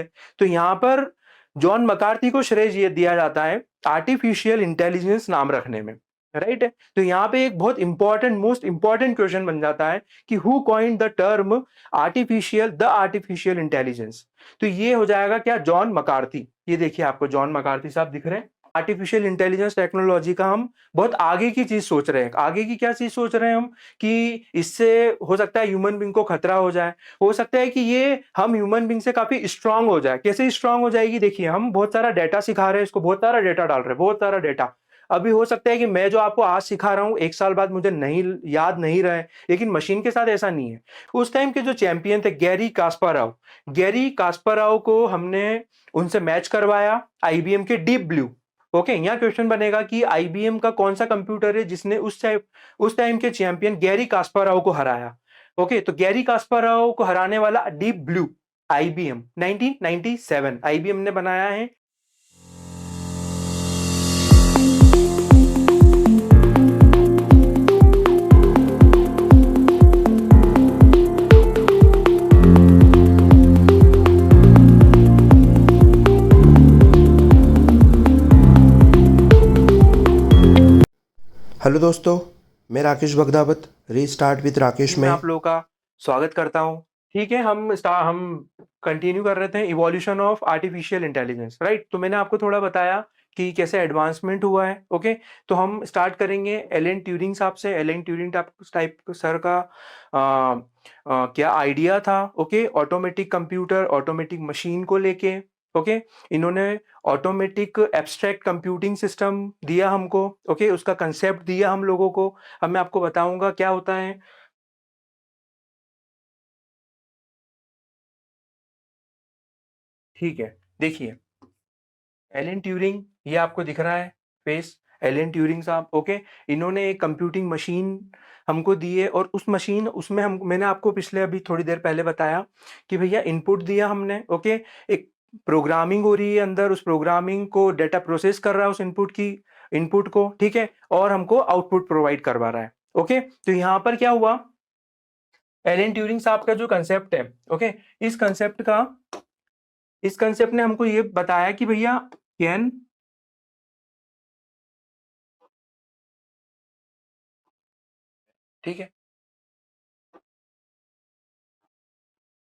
तो यहाँ पर जॉन मकार्थी को श्रेय ये दिया जाता है आर्टिफिशियल इंटेलिजेंस नाम रखने में, राइट है। तो यहाँ पे एक बहुत इंपॉर्टेंट, मोस्ट इंपॉर्टेंट क्वेश्चन बन जाता है कि who coined the term artificial intelligence. तो ये हो जाएगा क्या, जॉन मकार्थी। ये देखिए आपको जॉन मकार्थी साहब दिख रहे हैं। आर्टिफिशियल इंटेलिजेंस टेक्नोलॉजी का हम बहुत आगे की चीज सोच रहे हैं। आगे की क्या चीज सोच रहे हैं हम, कि इससे हो सकता है ह्यूमन बींग को खतरा हो जाए, हो सकता है कि ये हम ह्यूमन बींग से काफी स्ट्रांग हो जाए। कैसे स्ट्रांग हो जाएगी, देखिए हम बहुत सारा डेटा सिखा रहे हैं इसको, बहुत सारा डेटा डाल रहे हैं, बहुत सारा डेटा। अभी हो सकता है कि मैं जो आपको आज सिखा रहा हूं एक साल बाद मुझे नहीं याद नहीं रहे, लेकिन मशीन के साथ ऐसा नहीं है। उस टाइम के जो चैंपियन थे गैरी कास्पारोव को हमने उनसे मैच करवाया आईबीएम के डीप ब्लू। ओके, यहाँ क्वेश्चन बनेगा कि आईबीएम का कौन सा कंप्यूटर है जिसने उस टाइम के चैंपियन गैरी कास्पारोव को हराया। ओके, तो गैरी कास्पारोव को हराने वाला डीप ब्लू आईबीएम 1997 आईबीएम ने बनाया है। हेलो दोस्तों, मैं राकेश बगदावत, रीस्टार्ट विद राकेश में आप लोगों का स्वागत करता हूं। ठीक है, हम कंटिन्यू कर रहे थे evolution of artificial intelligence, right. तो मैंने आपको थोड़ा बताया कि कैसे एडवांसमेंट हुआ है। ओके, तो हम स्टार्ट करेंगे एलन ट्यूरिंग साहब से। एलन ट्यूरिंग टाइप सर का क्या आइडिया था, okay, automatic computer, automatic machine को लेके। ओके, इन्होंने ऑटोमेटिक एब्स्ट्रैक्ट कंप्यूटिंग सिस्टम दिया हमको। ओके, उसका कंसेप्ट दिया हम लोगों को। अब मैं आपको बताऊंगा क्या होता है। ठीक है, देखिए एलन ट्यूरिंग, ये आपको दिख रहा है फेस, एलन ट्यूरिंग साहब। ओके, इन्होंने एक कंप्यूटिंग मशीन हमको दी है, और उस मशीन उसमें हम, मैंने आपको पिछले अभी थोड़ी देर पहले बताया कि भैया इनपुट दिया हमने। ओके, एक प्रोग्रामिंग हो रही है अंदर, उस प्रोग्रामिंग को डेटा प्रोसेस कर रहा है, उस इनपुट को, ठीक है, और हमको आउटपुट प्रोवाइड करवा रहा है। ओके, तो यहां पर क्या हुआ, एलन ट्यूरिंग साहब का जो कंसेप्ट है, ओके, इस कंसेप्ट ने हमको ये बताया कि भैया कैन ठीक है,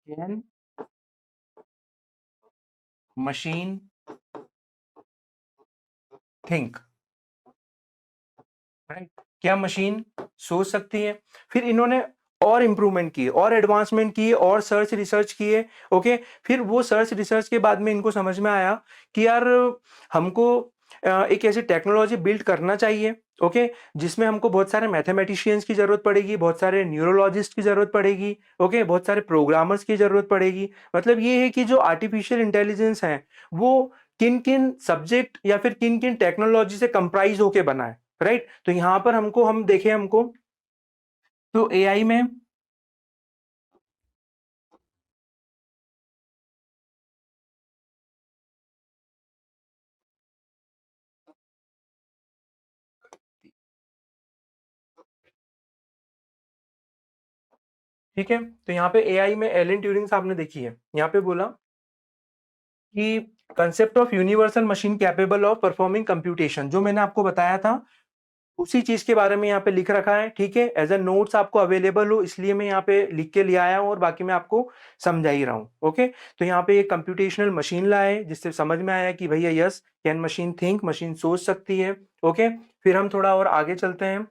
कैन मशीन थिंक, राइट। क्या मशीन सोच सकती है। फिर इन्होंने और इंप्रूवमेंट किए, और एडवांसमेंट किए, और सर्च रिसर्च किए। ओके, फिर वो सर्च रिसर्च के बाद में इनको समझ में आया कि यार हमको एक ऐसी टेक्नोलॉजी बिल्ड करना चाहिए, ओके, जिसमें हमको बहुत सारे मैथमेटिशियंस की जरूरत पड़ेगी, बहुत सारे न्यूरोलॉजिस्ट की जरूरत पड़ेगी, ओके, बहुत सारे प्रोग्रामर्स की जरूरत पड़ेगी। मतलब ये है कि जो आर्टिफिशियल इंटेलिजेंस है वो किन किन सब्जेक्ट या फिर किन किन टेक्नोलॉजी से कंप्राइज होके बना है, राइट। तो यहां पर हम देखें, हमको तो एआई में ठीक है, तो यहाँ पे एआई में एलन ट्यूरिंग साहब ने देखी है, यहाँ पे बोला कि concept of universal machine capable of performing computation, जो मैंने आपको बताया था उसी चीज के बारे में यहाँ पे लिख रखा है। ठीक है, एज अ नोट्स आपको अवेलेबल हो इसलिए मैं यहाँ पे लिख के ले आया हूँ, और बाकी मैं आपको समझा ही रहा हूँ। ओके, तो यहाँ पे एक कंप्यूटेशनल मशीन लाए जिससे समझ में आया कि भैया yes, can machine think, machine सोच सकती है। ओके, फिर हम थोड़ा और आगे चलते हैं।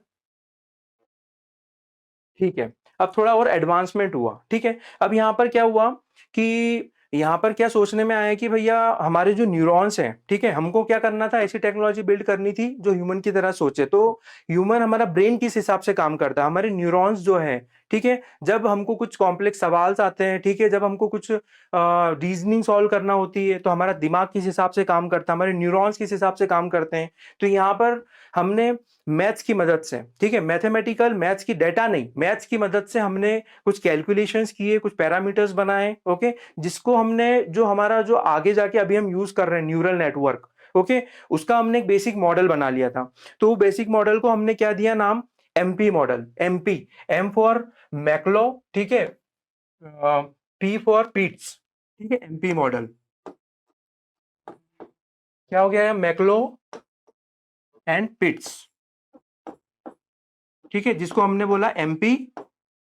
ठीक है, अब थोड़ा और एडवांसमेंट हुआ। ठीक है, अब यहाँ पर क्या हुआ कि यहाँ पर क्या सोचने में आया कि भैया हमारे जो न्यूरॉन्स हैं, ठीक है, हमको क्या करना था, ऐसी टेक्नोलॉजी बिल्ड करनी थी जो ह्यूमन की तरह सोचे। तो ह्यूमन, हमारा ब्रेन किस हिसाब से काम करता है, हमारे न्यूरॉन्स जो है, ठीक है, जब हमको कुछ कॉम्प्लेक्स सवाल आते हैं, ठीक है, जब हमको कुछ रीजनिंग सॉल्व करना होती है, तो हमारा दिमाग किस हिसाब से काम करता है, हमारे न्यूरॉन्स किस हिसाब से काम करते हैं। तो यहाँ पर हमने मैथ्स की मदद से, ठीक है, मैथमेटिकल मैथ्स की, डेटा नहीं, मैथ्स की मदद से हमने कुछ कैलकुलेशंस किए, कुछ पैरामीटर्स बनाए। ओके, जिसको हमने, जो हमारा जो आगे जाके अभी हम यूज कर रहे हैं न्यूरल नेटवर्क, ओके, उसका हमने एक बेसिक मॉडल बना लिया था। तो वो बेसिक मॉडल को हमने क्या दिया नाम, MP model. MP, M for McCulloch, ठीक है, पी फॉर पीट्स, ठीक है, एमपी मॉडल। क्या हो गया, मैक्लो एंड पिट्स, ठीक है, जिसको हमने बोला एमपी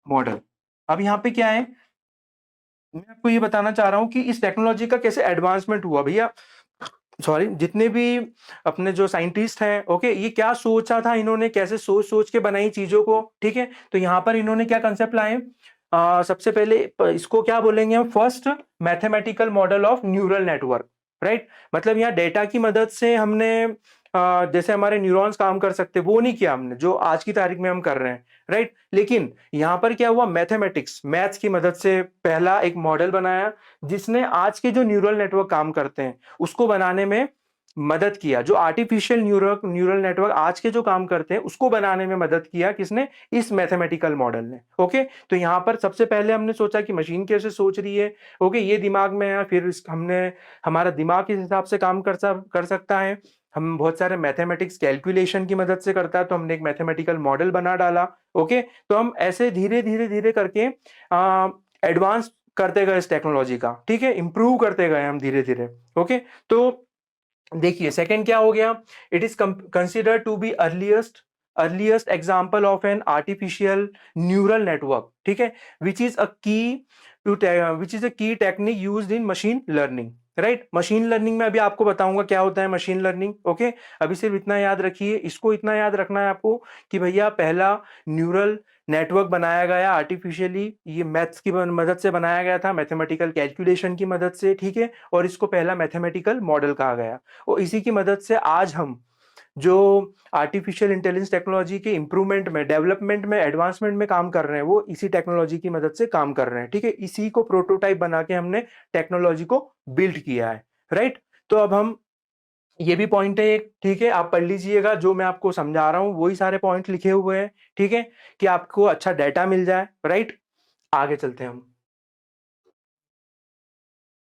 मॉडल। अब यहाँ पे क्या है, मैं आपको ये बताना चाह रहा हूं कि इस टेक्नोलॉजी का कैसे एडवांसमेंट हुआ भैया। सॉरी, जितने भी अपने जो साइंटिस्ट हैं, ओके, ये क्या सोचा था इन्होंने, कैसे सोच सोच के बनाई चीजों को, ठीक है। तो यहाँ पर इन्होंने क्या कंसेप्ट लाए, सबसे पहले इसको क्या बोलेंगे हम, first mathematical model of neural network, right. मतलब यहाँ डेटा की मदद से हमने जैसे हमारे न्यूरॉन्स काम कर सकते, वो नहीं किया हमने जो आज की तारीख में हम कर रहे हैं, राइट। लेकिन यहाँ पर क्या हुआ, मैथमेटिक्स, मैथ्स की मदद से पहला एक मॉडल बनाया जिसने आज के जो न्यूरल नेटवर्क काम करते हैं उसको बनाने में मदद किया। जो आर्टिफिशियल न्यूरल नेटवर्क आज के जो काम करते हैं उसको बनाने में मदद किया किसने, इस मैथमेटिकल मॉडल ने, ओके। तो यहाँ पर सबसे पहले हमने सोचा कि मशीन कैसे सोच रही है, ओके, ये दिमाग में है, फिर हमने हमारा दिमाग इस हिसाब से काम कर सकता है, हम बहुत सारे मैथमेटिक्स कैलकुलेशन की मदद से करता है, तो हमने एक मैथमेटिकल मॉडल बना डाला, ओके। तो हम ऐसे धीरे धीरे धीरे करके एडवांस करते गए इस टेक्नोलॉजी का, ठीक है, इंप्रूव करते गए हम धीरे धीरे, ओके। तो देखिए सेकंड क्या हो गया, it is considered to be earliest example of an artificial neural network, ठीक है, विच इज अ की विच इज अ की technique used in machine learning, right. Machine learning में अभी आपको बताऊंगा क्या होता है मशीन लर्निंग, ओके। अभी सिर्फ इतना याद रखिए, इसको इतना याद रखना है आपको कि भैया पहला न्यूरल नेटवर्क बनाया गया आर्टिफिशियली, ये मैथ्स की मदद से बनाया गया था, मैथमेटिकल कैलकुलेशन की मदद से, ठीक है, और इसको पहला मैथमेटिकल मॉडल कहा गया। और इसी की मदद से आज हम जो आर्टिफिशियल इंटेलिजेंस टेक्नोलॉजी के इंप्रूवमेंट में, डेवलपमेंट में, एडवांसमेंट में काम कर रहे हैं, वो इसी टेक्नोलॉजी की मदद से काम कर रहे हैं, ठीक है। इसी को प्रोटोटाइप बना के हमने टेक्नोलॉजी को बिल्ड किया है, राइट। तो अब हम, ये भी पॉइंट है एक, ठीक है, आप पढ़ लीजिएगा, जो मैं आपको समझा रहा हूं वही सारे पॉइंट लिखे हुए हैं, ठीक है, कि आपको अच्छा डाटा मिल जाए, राइट। आगे चलते हैं हम,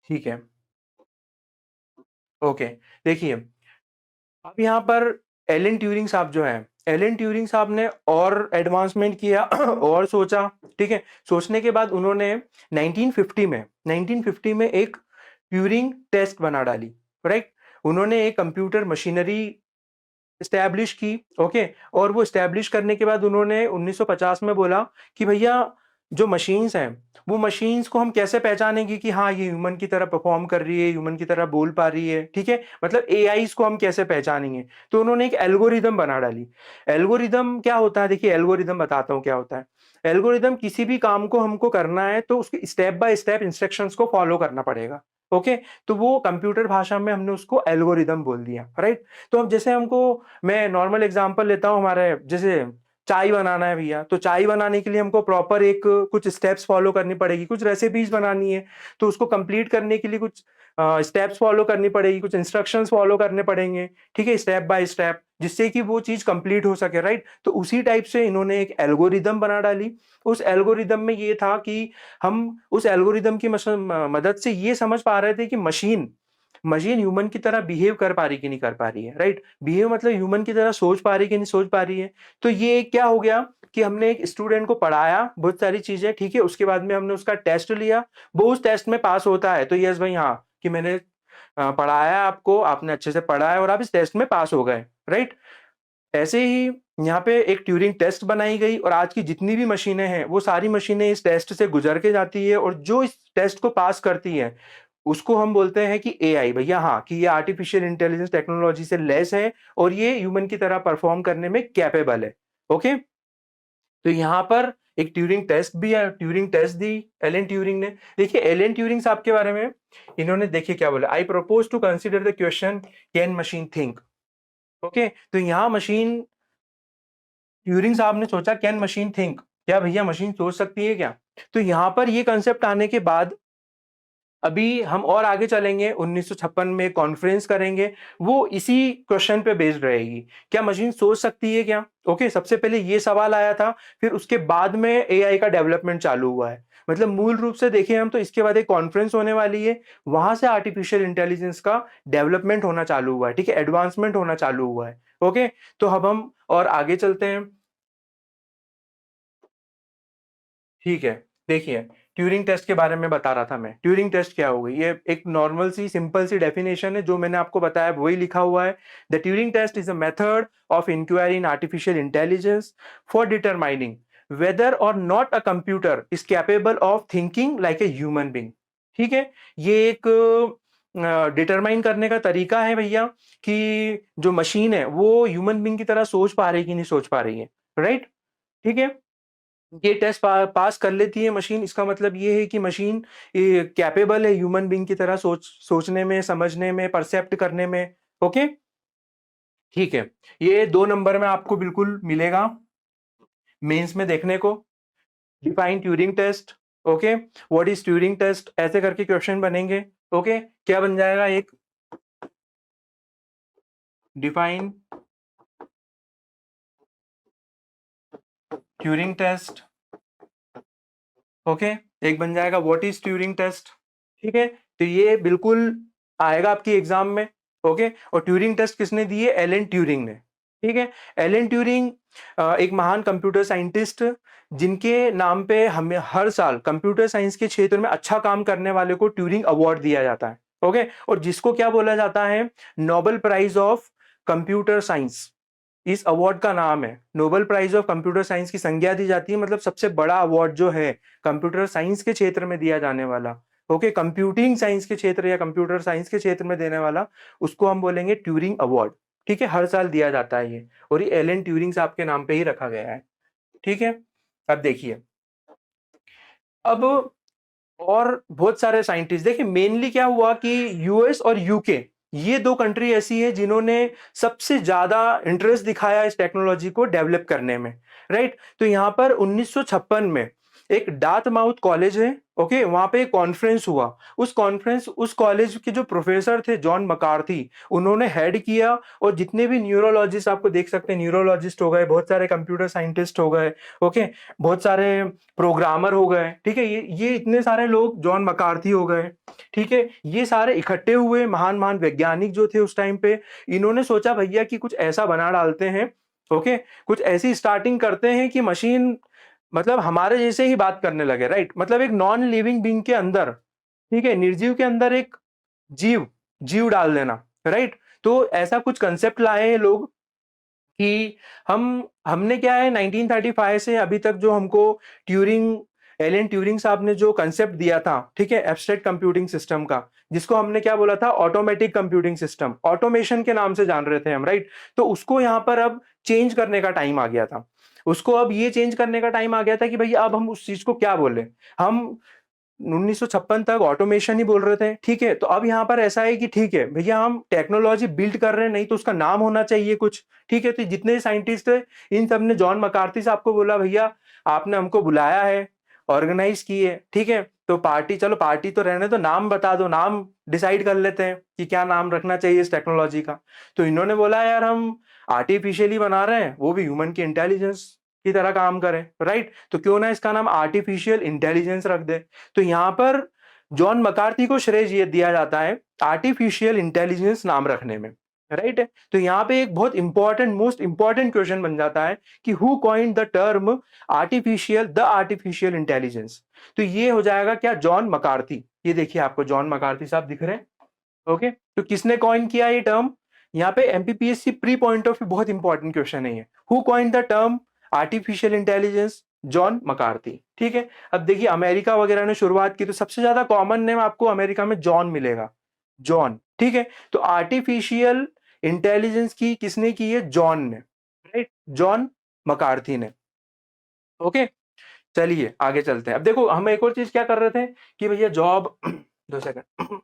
ठीक है, ओके। देखिए अब यहाँ पर एलन ट्यूरिंग साहब जो हैं, एलन ट्यूरिंग साहब ने और एडवांसमेंट किया और सोचा, ठीक है। सोचने के बाद उन्होंने 1950 में एक ट्यूरिंग टेस्ट बना डाली, राइट। उन्होंने एक कंप्यूटर मशीनरी इस्टेब्लिश की, ओके। और वो इस्टेब्लिश करने के बाद उन्होंने 1950 में बोला कि भैया जो मशीन्स हैं, वो मशीन्स को हम कैसे पहचानेंगे कि हाँ ये ह्यूमन की तरह परफॉर्म कर रही है, ह्यूमन की तरह बोल पा रही है, ठीक है, मतलब एआईज को हम कैसे पहचानेंगे। तो उन्होंने एक एल्गोरिदम बना डाली। एल्गोरिदम क्या होता है, देखिए एल्गोरिदम बताता हूँ क्या होता है। एल्गोरिदम, किसी भी काम को हमको करना है तो उसके स्टेप बाय स्टेप इंस्ट्रक्शंस को फॉलो करना पड़ेगा, ओके। तो वो कंप्यूटर भाषा में हमने उसको एल्गोरिदम बोल दिया, राइट। तो अब जैसे हमको, मैं नॉर्मल एग्जांपल लेता हूँ, हमारे जैसे चाय बनाना है भैया, तो चाय बनाने के लिए हमको प्रॉपर एक कुछ स्टेप्स फॉलो करनी पड़ेगी, कुछ रेसिपीज बनानी है तो उसको कंप्लीट करने के लिए कुछ स्टेप्स फॉलो करनी पड़ेगी, कुछ इंस्ट्रक्शंस फॉलो करने पड़ेंगे, ठीक है, स्टेप बाय स्टेप, जिससे कि वो चीज कंप्लीट हो सके, राइट। तो उसी टाइप से इन्होंने एक एल्गोरिदम बना डाली। उस एल्गोरिदम में ये था कि हम उस एल्गोरिदम की मदद से ये समझ पा रहे थे कि मशीन मशीन ह्यूमन की तरह बिहेव कर पा रही कि नहीं कर पा रही है, राइट। बिहेव मतलब ह्यूमन की तरह सोच पा रही कि नहीं सोच पा रही है। तो ये क्या हो गया कि हमने एक स्टूडेंट को पढ़ाया बहुत सारी चीजें, ठीक है, उसके बाद में हमने उसका टेस्ट लिया, वो उस टेस्ट में पास होता है तो यस भाई हाँ, कि मैंने पढ़ाया आपको, आपने अच्छे से पढ़ा है और आप इस टेस्ट में पास हो गए, राइट। ऐसे ही यहाँ पे एक ट्यूरिंग टेस्ट बनाई गई और आज की जितनी भी मशीनें हैं वो सारी मशीनें इस टेस्ट से गुजर के जाती है, और जो इस टेस्ट को पास करती है उसको हम बोलते हैं कि एआई, भैया हाँ, कि ये आर्टिफिशियल इंटेलिजेंस टेक्नोलॉजी से लेस है और ये ह्यूमन की तरह परफॉर्म करने में कैपेबल है, ओके। तो यहाँ पर एक ट्यूरिंग टेस्ट भी है, ट्यूरिंग टेस्ट दी एलन ट्यूरिंग ने। देखिए एलन ट्यूरिंग साहब के बारे में इन्होंने देखिए क्या बोला, I propose to consider the question can machine think, okay. तो यहाँ मशीन, ट्यूरिंग साहब ने सोचा कैन मशीन थिंक, क्या भैया मशीन सोच सकती है क्या। तो यहाँ पर ये कंसेप्ट आने के बाद अभी हम और आगे चलेंगे, 1956 में कॉन्फ्रेंस करेंगे, वो इसी क्वेश्चन पे बेस्ड रहेगी, क्या मशीन सोच सकती है क्या, ओके। सबसे पहले ये सवाल आया था, फिर उसके बाद में एआई का डेवलपमेंट चालू हुआ है। मतलब मूल रूप से देखें हम तो इसके बाद एक कॉन्फ्रेंस होने वाली है, वहां से आर्टिफिशियल इंटेलिजेंस का डेवलपमेंट होना चालू हुआ है, ठीक है, एडवांसमेंट होना चालू हुआ है, ओके। तो अब हम और आगे चलते हैं, ठीक है। देखिए ट्यूरिंग टेस्ट के बारे में बता रहा था मैं। ट्यूरिंग टेस्ट क्या होगी, ये एक नॉर्मल सी सिंपल सी डेफिनेशन है, जो मैंने आपको बताया वही लिखा हुआ है। The Turing test is a method of inquiry in artificial intelligence for determining whether or not a computer is capable of thinking like a human being. ठीक है, ये एक डिटरमाइन करने का तरीका है भैया कि जो मशीन है वो ह्यूमन बीइंग की तरह सोच पा रही है कि नहीं सोच पा रही है। राइट, ठीक है। ये टेस्ट पास कर लेती है मशीन, इसका मतलब ये है कि मशीन कैपेबल है ह्यूमन बीइंग की तरह सोचने में, समझने में, परसेप्ट करने में। ओके, ठीक है। ये 2 नंबर में आपको बिल्कुल मिलेगा मेंस में देखने को। Define Turing test. Okay, what is Turing test, ऐसे करके क्वेश्चन बनेंगे। ओके, क्या बन जाएगा, एक डिफाइन ट्यूरिंग टेस्ट। ओके, एक बन जाएगा व्हाट इज ट्यूरिंग टेस्ट। ठीक है, तो ये बिल्कुल आएगा आपकी एग्जाम में। ओके, और ट्यूरिंग टेस्ट किसने दी है, एलन ट्यूरिंग ने। ठीक है, एलन ट्यूरिंग एक महान कंप्यूटर साइंटिस्ट, जिनके नाम पे हमें हर साल कंप्यूटर साइंस के क्षेत्र में अच्छा काम करने वाले को ट्यूरिंग अवार्ड दिया जाता है। ओके, और जिसको क्या बोला जाता है, Nobel prize of computer science. इस अवार्ड का नाम है Nobel prize of computer science की संज्ञा दी जाती है, मतलब सबसे बड़ा अवार्ड जो है कंप्यूटर साइंस के क्षेत्र में दिया जाने वाला। ओके, कंप्यूटिंग साइंस के क्षेत्र या कंप्यूटर साइंस के क्षेत्र में देने वाला, उसको हम बोलेंगे ट्यूरिंग अवार्ड। ठीक है, हर साल दिया जाता है ये, और ये एलन ट्यूरिंग साहब के नाम पे ही रखा गया है। ठीक है, अब देखिए, अब और बहुत सारे साइंटिस्ट, देखिए मेनली क्या हुआ कि यूएस और यूके, ये 2 कंट्री ऐसी है जिन्होंने सबसे ज्यादा इंटरेस्ट दिखाया इस टेक्नोलॉजी को डेवलप करने में। राइट, तो यहां पर 1956 में एक डार्टमाउथ कॉलेज है। ओके, वहां पे एक कॉन्फ्रेंस हुआ। उस कॉलेज के जो प्रोफेसर थे जॉन मकार्थी, उन्होंने हेड किया। और जितने भी न्यूरोलॉजिस्ट आपको देख सकते हैं, न्यूरोलॉजिस्ट हो गए, बहुत सारे कंप्यूटर साइंटिस्ट हो गए। ओके, बहुत सारे प्रोग्रामर हो गए। ठीक है, ये इतने सारे लोग, जॉन मकार्थी हो गए। ठीक है, ये सारे इकट्ठे हुए महान महान वैज्ञानिक जो थे उस टाइम पे। इन्होंने सोचा भैया कि कुछ ऐसा बना डालते हैं। ओके, कुछ ऐसी स्टार्टिंग करते हैं कि मशीन मतलब हमारे जैसे ही बात करने लगे। राइट, मतलब एक नॉन लिविंग बीइंग के अंदर, ठीक है, निर्जीव के अंदर एक जीव जीव डाल देना। राइट, तो ऐसा कुछ कंसेप्ट लाए हैं लोग कि हमने क्या है 1935 से अभी तक जो हमको ट्यूरिंग एलन ट्यूरिंग साहब ने जो कंसेप्ट दिया था, ठीक है, एब्स्ट्रैक्ट कंप्यूटिंग सिस्टम का, जिसको हमने क्या बोला था, ऑटोमेटिक कंप्यूटिंग सिस्टम, ऑटोमेशन के नाम से जान रहे थे हम। राइट, तो उसको यहाँ पर अब चेंज करने का टाइम आ गया था। उसको अब ये चेंज करने का टाइम आ गया था कि भैया अब हम उस चीज को क्या बोले। हम 1956 तक ऑटोमेशन ही बोल रहे थे। ठीक है, तो अब यहां पर ऐसा है कि ठीक है भैया, हम टेक्नोलॉजी बिल्ड कर रहे हैं, नहीं तो उसका नाम होना चाहिए कुछ। ठीक है, तो जितने साइंटिस्ट थे, इन सब ने जॉन मकार्थी साहब को बोला, भैया आपने हमको बुलाया है, ऑर्गेनाइज किए, ठीक है, तो पार्टी, चलो पार्टी तो रहने दो, नाम बता दो, नाम डिसाइड कर लेते हैं कि क्या नाम रखना चाहिए इस टेक्नोलॉजी का। तो इन्होंने बोला, यार हम आर्टिफिशियली बना रहे हैं, वो भी ह्यूमन की इंटेलिजेंस की तरह काम करे। राइट, तो क्यों ना इसका नाम आर्टिफिशियल इंटेलिजेंस रख दे। तो यहां पर जॉन मकार्थी को श्रेय ये दिया जाता है आर्टिफिशियल इंटेलिजेंस नाम रखने में। राइट है, तो यहाँ पे एक बहुत इंपॉर्टेंट, मोस्ट इंपॉर्टेंट क्वेश्चन बन जाता है कि who coined the term artificial intelligence. तो ये हो जाएगा क्या, जॉन मकार्थी। ये देखिए आपको जॉन मकार्थी साहब दिख रहे हैं। ओके, तो किसने कॉइन किया ये टर्म, यहाँ पे MPPSC pre point of view बहुत इंपॉर्टेंट क्वेश्चन है ये। Who coined the term artificial intelligence, John McCarthy. ठीक है, अब देखिए अमेरिका वगैरह ने शुरुआत की, तो सबसे ज्यादा कॉमन नेम आपको अमेरिका में जॉन मिलेगा, जॉन। ठीक है, तो आर्टिफिशियल इंटेलिजेंस की किसने की है, जॉन ने। राइट, जॉन मकार्थी ने। ओके, चलिए आगे चलते हैं। अब देखो हम एक और चीज क्या कर रहे थे कि भैया जॉब 2 सेकंड।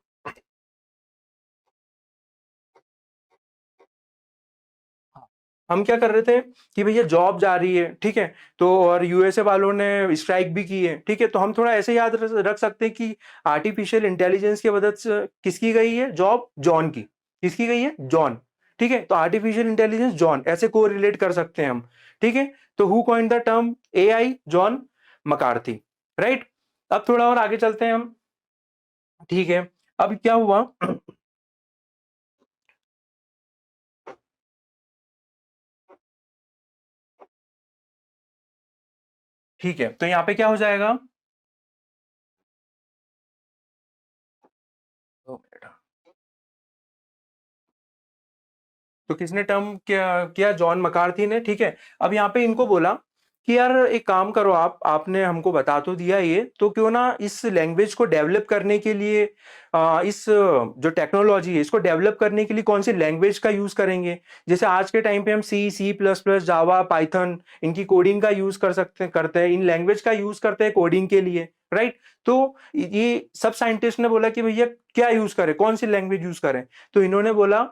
हम क्या कर रहे थे कि भैया जॉब जा रही है, ठीक है, तो और यूएसए वालों ने स्ट्राइक भी की है। ठीक है, तो हम थोड़ा ऐसे याद रख सकते हैं कि आर्टिफिशियल इंटेलिजेंस की मदद से किसकी गई है जॉब, जॉन की। किसकी गई है, जॉन। ठीक है, तो आर्टिफिशियल इंटेलिजेंस जॉन, ऐसे को रिलेट कर सकते हैं हम। ठीक है, तो who coined the term AI, John McCarthy. Right, अब थोड़ा और आगे चलते हैं हम। ठीक है, अब क्या हुआ ठीक है, तो यहाँ पे क्या हो जाएगा, तो किसने टर्म किया किया? जॉन मकार्थी ने, ठीक है। अब यहाँ पे इनको बोला कि यार एक काम करो, आपने हमको बता तो दिया ये, तो क्यों ना इस लैंग्वेज को डेवलप करने के लिए इस जो टेक्नोलॉजी है इसको डेवलप करने के लिए कौन सी लैंग्वेज का यूज करेंगे? जैसे आज के टाइम पे हम सी प्लस प्लस, जावा, पाइथन, इनकी कोडिंग का यूज करते हैं, इन लैंग्वेज का यूज करते हैं कोडिंग के लिए, राइट? तो ये सब साइंटिस्ट ने बोला कि भैया क्या यूज करें, कौन सी लैंग्वेज यूज करें? तो इन्होंने बोला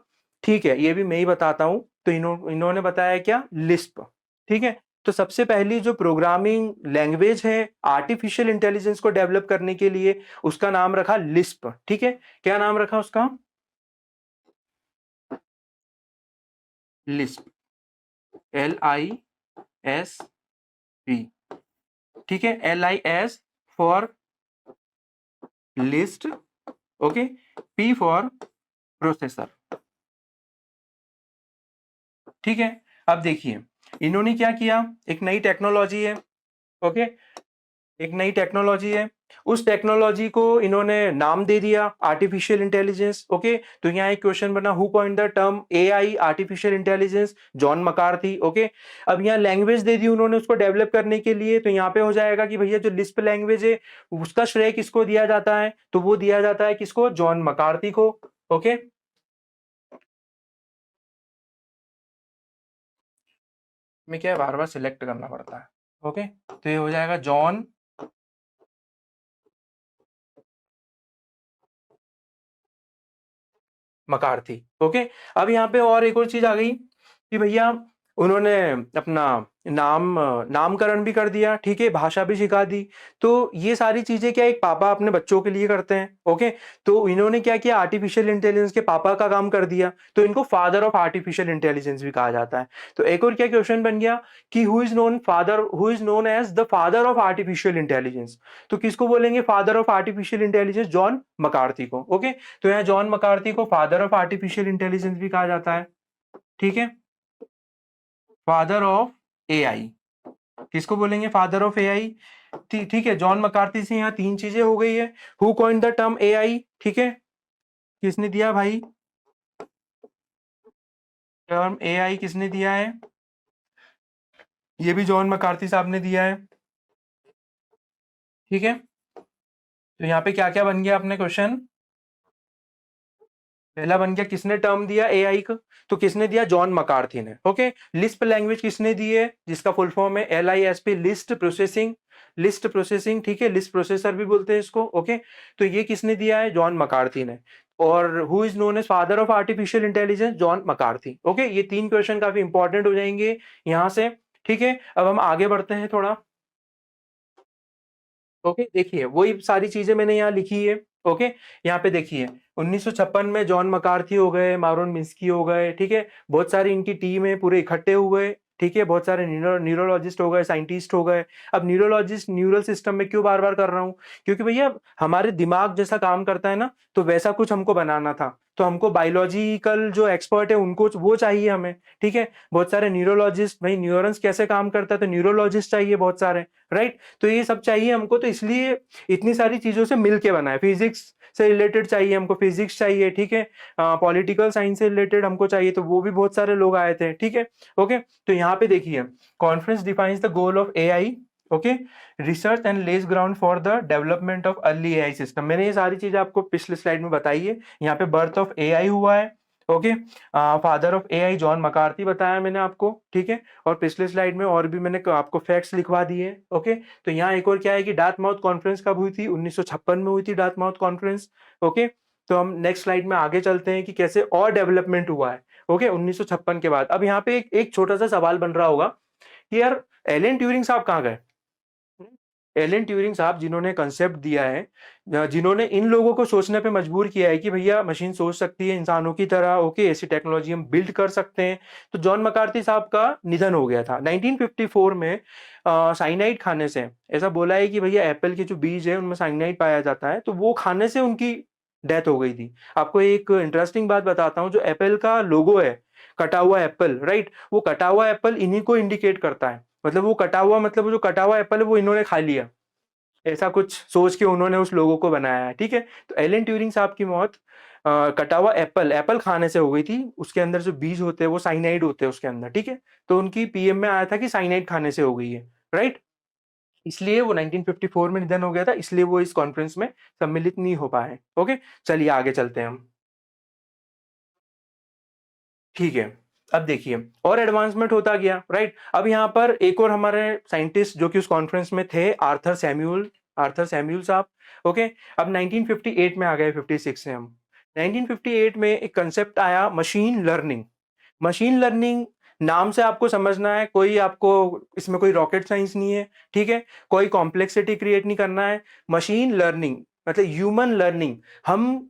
ठीक है, ये भी मैं ही बताता हूं। तो इन्होंने बताया क्या? लिस्प, ठीक है। तो सबसे पहली जो प्रोग्रामिंग लैंग्वेज है आर्टिफिशियल इंटेलिजेंस को डेवलप करने के लिए, उसका नाम रखा लिस्प, ठीक है। क्या नाम रखा उसका? लिस्प, LISP, ठीक है। LIS for list, okay, P for processor, ठीक है। अब देखिए इन्होंने क्या किया, एक नई टेक्नोलॉजी है, ओके, एक नई टेक्नोलॉजी है, उस टेक्नोलॉजी को इन्होंने नाम दे दिया आर्टिफिशियल इंटेलिजेंस, ओके। तो यहाँ एक क्वेश्चन बना, who coined the term AI artificial intelligence? John McCarthy, okay. अब यहाँ लैंग्वेज दे दी उन्होंने उसको डेवलप करने के लिए, तो यहाँ पे हो जाएगा कि भैया जो लिस्प लैंग्वेज है उसका श्रेय किसको दिया जाता है? तो वो दिया जाता है किसको? जॉन मकार्थी को, ओके। में क्या है, बार बार सिलेक्ट करना पड़ता है, ओके। तो ये हो जाएगा जॉन मकार्थी, ओके। अब यहाँ पे और एक और चीज आ गई कि भैया उन्होंने अपना नामकरण भी कर दिया, ठीक है, भाषा भी सिखा दी। तो ये सारी चीजें क्या एक पापा अपने बच्चों के लिए करते हैं, ओके। तो इन्होंने क्या किया, आर्टिफिशियल इंटेलिजेंस के पापा का काम कर दिया, तो इनको फादर ऑफ आर्टिफिशियल इंटेलिजेंस भी कहा जाता है। तो एक और क्या क्वेश्चन बन गया कि who is known as the father of artificial intelligence? तो किसको बोलेंगे father of artificial intelligence? John McCarthy को, ओके। तो यहाँ जॉन मकार्थी को फादर ऑफ आर्टिफिशियल इंटेलिजेंस भी कहा जाता है, ठीक है। फादर ऑफ AI, किसको बोलेंगे फादर ऑफ AI? ठीक है, जॉन मकार्थी से यहाँ तीन चीजें हो गई है। Who coined the term AI, ठीक है, किसने दिया भाई टर्म AI? किसने दिया है? ये भी जॉन मकार्थी साहब ने दिया है, ठीक है। तो यहाँ पे क्या क्या बन गया अपने क्वेश्चन? पहला बन गया किसने टर्म दिया AI को? तो किसने दिया? जॉन मकार्थी ने, ओके। लिस्प लैंग्वेज किसने दी है? जिसका फुल फॉर्म है LISP, list processing, list processing, ठीक है, लिस्ट प्रोसेसर भी बोलते हैं इसको, ओके। तो ये किसने दिया है? जॉन मकार्थी ने। और who is known as father of artificial intelligence? John McCarthy, okay. ये तीन क्वेश्चन काफी इंपॉर्टेंट हो जाएंगे यहां से, ठीक है। अब हम आगे बढ़ते हैं थोड़ा, ओके। देखिए वही सारी चीजें मैंने यहाँ लिखी है, ओके। यहाँ पे देखिए 1956 में जॉन मकार्थी हो गए, मारोन मिन्स्की हो गए, ठीक है, बहुत सारी इनकी टीम है, पूरे इकट्ठे हुए, ठीक है, बहुत सारे न्यूरोलॉजिस्ट हो गए, साइंटिस्ट हो गए। अब न्यूरोलॉजिस्ट न्यूरल सिस्टम में क्यों बार बार कर रहा हूँ? क्योंकि भैया हमारे दिमाग जैसा काम करता है ना, तो वैसा कुछ हमको बनाना था, तो हमको बायोलॉजिकल जो एक्सपर्ट है उनको वो चाहिए हमें, ठीक है। बहुत सारे न्यूरोलॉजिस्ट, भाई न्यूरॉन्स कैसे काम करता है, तो न्यूरोलॉजिस्ट चाहिए बहुत सारे, राइट। तो ये सब चाहिए हमको, तो इसलिए इतनी सारी चीजों से मिलके बना है। फिजिक्स से रिलेटेड चाहिए हमको, फिजिक्स चाहिए, ठीक है, पॉलिटिकल साइंस से रिलेटेड हमको चाहिए, तो वो भी बहुत सारे लोग आए थे, ठीक है, ओके। तो यहाँ पे देखिए conference defines the goal of AI, okay, research and less ground for the development of early AI system. मैंने ये सारी चीजें आपको पिछले स्लाइड में बताई है। यहाँ पे बर्थ ऑफ AI हुआ है, okay. Father of AI John McCarthy बताया मैंने आपको, ठीक है। और पिछले स्लाइड में और भी मैंने आपको फैक्ट्स लिखवा दिए, ओके। तो यहाँ एक और क्या है कि डार्टमाउथ कॉन्फ्रेंस कब हुई थी? 1956 में हुई थी डार्टमाउथ कॉन्फ्रेंस, ओके। तो हम नेक्स्ट स्लाइड में आगे चलते हैं कि कैसे और डेवलपमेंट हुआ है, ओके, 1956 के बाद। अब यहाँ पे एक छोटा सा सवाल बन रहा होगा कि यार एलन ट्यूरिंग साहब कहाँ गए? एलन ट्यूरिंग साहब जिन्होंने कंसेप्ट दिया है, जिन्होंने इन लोगों को सोचने पे मजबूर किया है कि भैया मशीन सोच सकती है इंसानों की तरह, ओके, ऐसी टेक्नोलॉजी हम बिल्ड कर सकते हैं। तो जॉन मकार्थी साहब का निधन हो गया था 1954 में साइनाइड खाने से। ऐसा बोला है कि भैया एप्पल के जो बीज है उनमें साइनाइड पाया जाता है, तो वो खाने से उनकी डेथ हो गई थी। आपको एक इंटरेस्टिंग बात बताता हूँ, जो एप्पल का लोगो है, कटा हुआ एप्पल, राइट, वो कटा हुआ एप्पल इन्हीं को इंडिकेट करता है। मतलब वो कटा हुआ, मतलब वो जो कटा हुआ एप्पल है वो इन्होंने खा लिया, ऐसा कुछ सोच के उन्होंने उस लोगों को बनाया है, ठीक है। तो एलन ट्यूरिंग साहब की मौत कटा हुआ एप्पल एप्पल खाने से हो गई थी, उसके अंदर जो बीज होते हैं वो साइनाइड होते हैं उसके अंदर, ठीक है। तो उनकी पीएम में आया था कि साइनाइड खाने से हो गई है, राइट। इसलिए वो 1954 में निधन हो गया था, इसलिए वो इस कॉन्फ्रेंस में सम्मिलित नहीं हो पाए। ओके, चलिए आगे चलते हैं हम। ठीक है, अब देखिए और एडवांसमेंट होता गया, राइट। अब यहाँ पर एक और हमारे साइंटिस्ट जो कि उस कॉन्फ्रेंस में थे, आर्थर सैम्यूल साहब। ओके, अब 1958 में आ गए, 56 से हम 1958 में एक कंसेप्ट आया, मशीन लर्निंग। मशीन लर्निंग नाम से आपको समझना है, कोई आपको इसमें कोई रॉकेट साइंस नहीं है, ठीक है। कोई कॉम्प्लेक्सिटी क्रिएट नहीं करना है। मशीन लर्निंग मतलब ह्यूमन लर्निंग। हम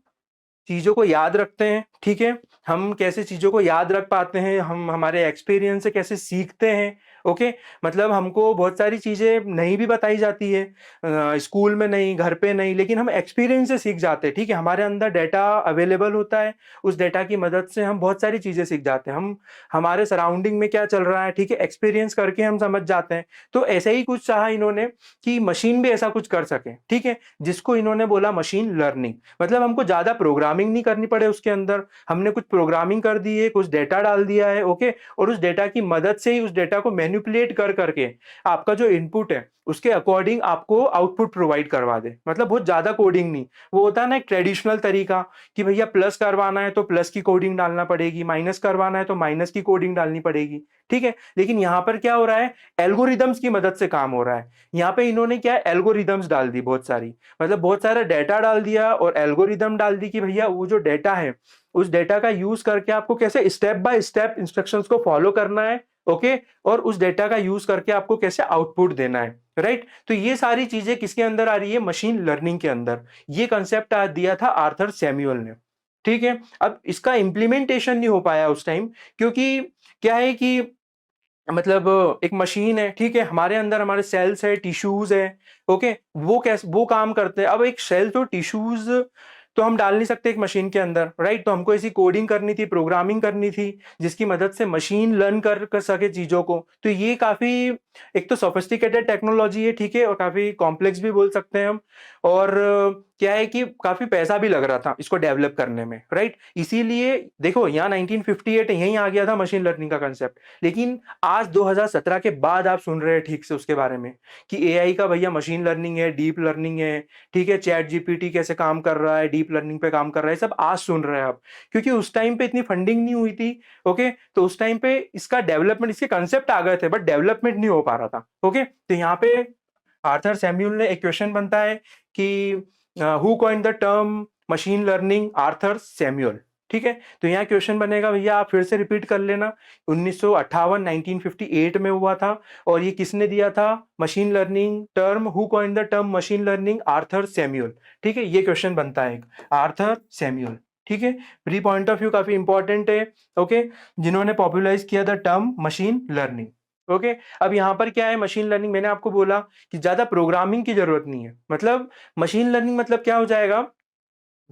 चीज़ों को याद रखते हैं, ठीक है। हम कैसे चीज़ों को याद रख पाते हैं, हम हमारे एक्सपीरियंस से कैसे सीखते हैं। ओके, मतलब हमको बहुत सारी चीज़ें नहीं भी बताई जाती है, स्कूल में नहीं, घर पे नहीं, लेकिन हम एक्सपीरियंस से सीख जाते हैं, ठीक है। हमारे अंदर डेटा अवेलेबल होता है, उस डेटा की मदद से हम बहुत सारी चीज़ें सीख जाते हैं। हम हमारे सराउंडिंग में क्या चल रहा है, ठीक है, एक्सपीरियंस करके हम समझ जाते हैं। तो ऐसे ही कुछ चाहा इन्होंने कि मशीन भी ऐसा कुछ कर सके, ठीक है, जिसको इन्होंने बोला मशीन लर्निंग। मतलब हमको ज़्यादा प्रोग्रामिंग नहीं करनी पड़े उसके अंदर, हमने कुछ प्रोग्रामिंग कर दी है, कुछ डेटा डाल दिया है, ओके, और उस डेटा की मदद से ही उस डेटा को मैनिपुलेट कर करके आपका जो इनपुट है उसके अकॉर्डिंग आपको आउटपुट प्रोवाइड करवा दे। मतलब बहुत ज़्यादा कोडिंग नहीं, वो होता है ना एक ट्रेडिशनल तरीका कि भैया प्लस करवाना है तो प्लस की कोडिंग डालना पड़ेगी, माइनस करवाना है तो माइनस की कोडिंग डालनी पड़ेगी, ठीक है। लेकिन यहाँ पर क्या हो रहा है, एल्गोरिदम्स की मदद से काम हो रहा है। यहाँ पे इन्होंने क्या है, एल्गोरिदम्स डाल दी बहुत सारी, मतलब बहुत सारा डेटा डाल दिया और एल्गोरिदम डाल दी कि भैया वो जो डेटा है उस डेटा का यूज करके आपको कैसे स्टेप बाय स्टेप इंस्ट्रक्शंस को फॉलो करना है, ओके, और उस डेटा का यूज करके आपको कैसे आउटपुट देना है, राइट। तो ये सारी चीजें किसके अंदर आ रही है, मशीन लर्निंग के अंदर। ये कंसेप्ट दिया था आर्थर सैमुअल ने, ठीक है। अब इसका इंप्लीमेंटेशन नहीं हो पाया उस टाइम, क्योंकि क्या है कि मतलब एक मशीन है, ठीक है, हमारे अंदर हमारे सेल्स है, टिश्यूज है, ओके, वो कैसे वो काम करते हैं। अब एक सेल्स और टिश्यूज तो हम डाल नहीं सकते एक मशीन के अंदर, राइट। तो हमको ऐसी कोडिंग करनी थी, प्रोग्रामिंग करनी थी, जिसकी मदद से मशीन लर्न कर सके चीजों को। तो ये काफी एक तो सोफिस्टिकेटेड टेक्नोलॉजी है, ठीक है, और काफी कॉम्प्लेक्स भी बोल सकते हैं हम। और क्या है कि काफी पैसा भी लग रहा था इसको डेवलप करने में, राइट। इसीलिए देखो यहाँ 1958 यहीं आ गया था मशीन लर्निंग का कंसेप्ट। लेकिन आज 2017 के बाद आप सुन रहे हैं ठीक से उसके बारे में कि एआई का भैया मशीन लर्निंग है, डीप लर्निंग है, ठीक है, चैट जीपीटी कैसे काम कर रहा है, डीप लर्निंग पे काम कर रहा है, सब आज सुन रहे हैं आप। क्योंकि उस टाइम पे इतनी फंडिंग नहीं हुई थी, ओके। तो उस टाइम पे इसका डेवलपमेंट, इसके कंसेप्ट आ गए थे बट डेवलपमेंट नहीं हो पा रहा था, ओके। तो यहाँ पे आर्थर सैम्यूल ने एक क्वेश्चन बनता है कि who coined the term machine learning, Arthur Samuel, ठीक है। तो यहाँ क्वेश्चन बनेगा, भैया आप फिर से रिपीट कर लेना, 1958 1958 में हुआ था, और ये किसने दिया था machine learning term, who coined the term machine learning, Arthur Samuel, ठीक है। ये क्वेश्चन बनता है, आर्थर सैम्यूल, ठीक है। प्री पॉइंट ऑफ व्यू काफी इंपॉर्टेंट है, ओके, जिन्होंने पॉपुलराइज किया the term machine learning, okay. अब यहाँ पर क्या है, मशीन लर्निंग मैंने आपको बोला कि ज्यादा प्रोग्रामिंग की जरूरत नहीं है। मतलब मशीन लर्निंग मतलब क्या हो जाएगा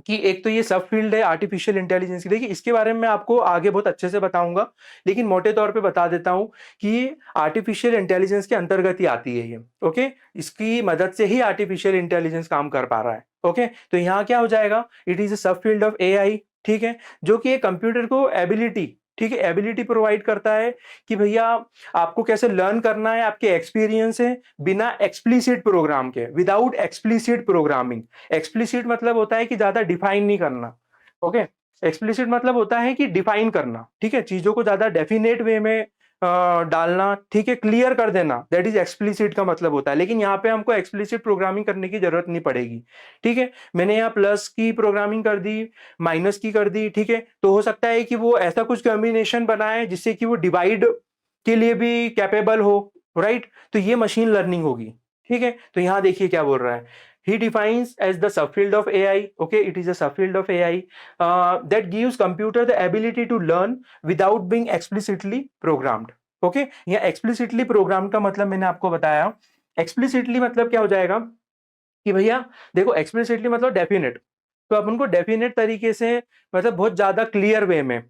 कि एक तो ये सब फील्ड है आर्टिफिशियल इंटेलिजेंस की। देखिए इसके बारे में मैं आपको आगे बहुत अच्छे से बताऊंगा, लेकिन मोटे तौर पे बता देता हूं कि आर्टिफिशियल इंटेलिजेंस के अंतर्गत ही आती है ये, ओके। इसकी मदद से ही आर्टिफिशियल इंटेलिजेंस काम कर पा रहा है, ओके। तो यहाँ क्या हो जाएगा, इट इज अ सब फील्ड ऑफ एआई, ठीक है, जो कि एक कंप्यूटर को एबिलिटी, ठीक है, एबिलिटी प्रोवाइड करता है कि भैया आपको कैसे लर्न करना है, आपके एक्सपीरियंस से, बिना एक्सप्लिसिट प्रोग्राम के, विदाउट एक्सप्लिसिट प्रोग्रामिंग। एक्सप्लिसिट मतलब होता है कि ज्यादा डिफाइन नहीं करना, ओके। एक्सप्लिसिट मतलब होता है कि डिफाइन करना, ठीक है, चीजों को ज्यादा डेफिनेट वे में डालना, ठीक है, क्लियर कर देना, दैट इज एक्सप्लिसिट का मतलब होता है। लेकिन यहाँ पे हमको एक्सप्लिसिट प्रोग्रामिंग करने की जरूरत नहीं पड़ेगी, ठीक है। मैंने यहाँ प्लस की प्रोग्रामिंग कर दी, माइनस की कर दी, ठीक है, तो हो सकता है कि वो ऐसा कुछ कॉम्बिनेशन बनाए जिससे कि वो डिवाइड के लिए भी कैपेबल हो, राइट। तो ये मशीन लर्निंग होगी, ठीक है। तो यहाँ देखिए क्या बोल रहा है, he defines as the subfield of AI, okay, it is a subfield of AI that gives computer the ability to learn without being explicitly programmed, okay। यहाँ explicitly programmed का मतलब मैंने आपको बताया, explicitly मतलब क्या हो जाएगा कि भैया देखो एक्सप्लिसिटली मतलब डेफिनेट, तो अपन को डेफिनेट तरीके से, मतलब बहुत ज्यादा क्लियर वे में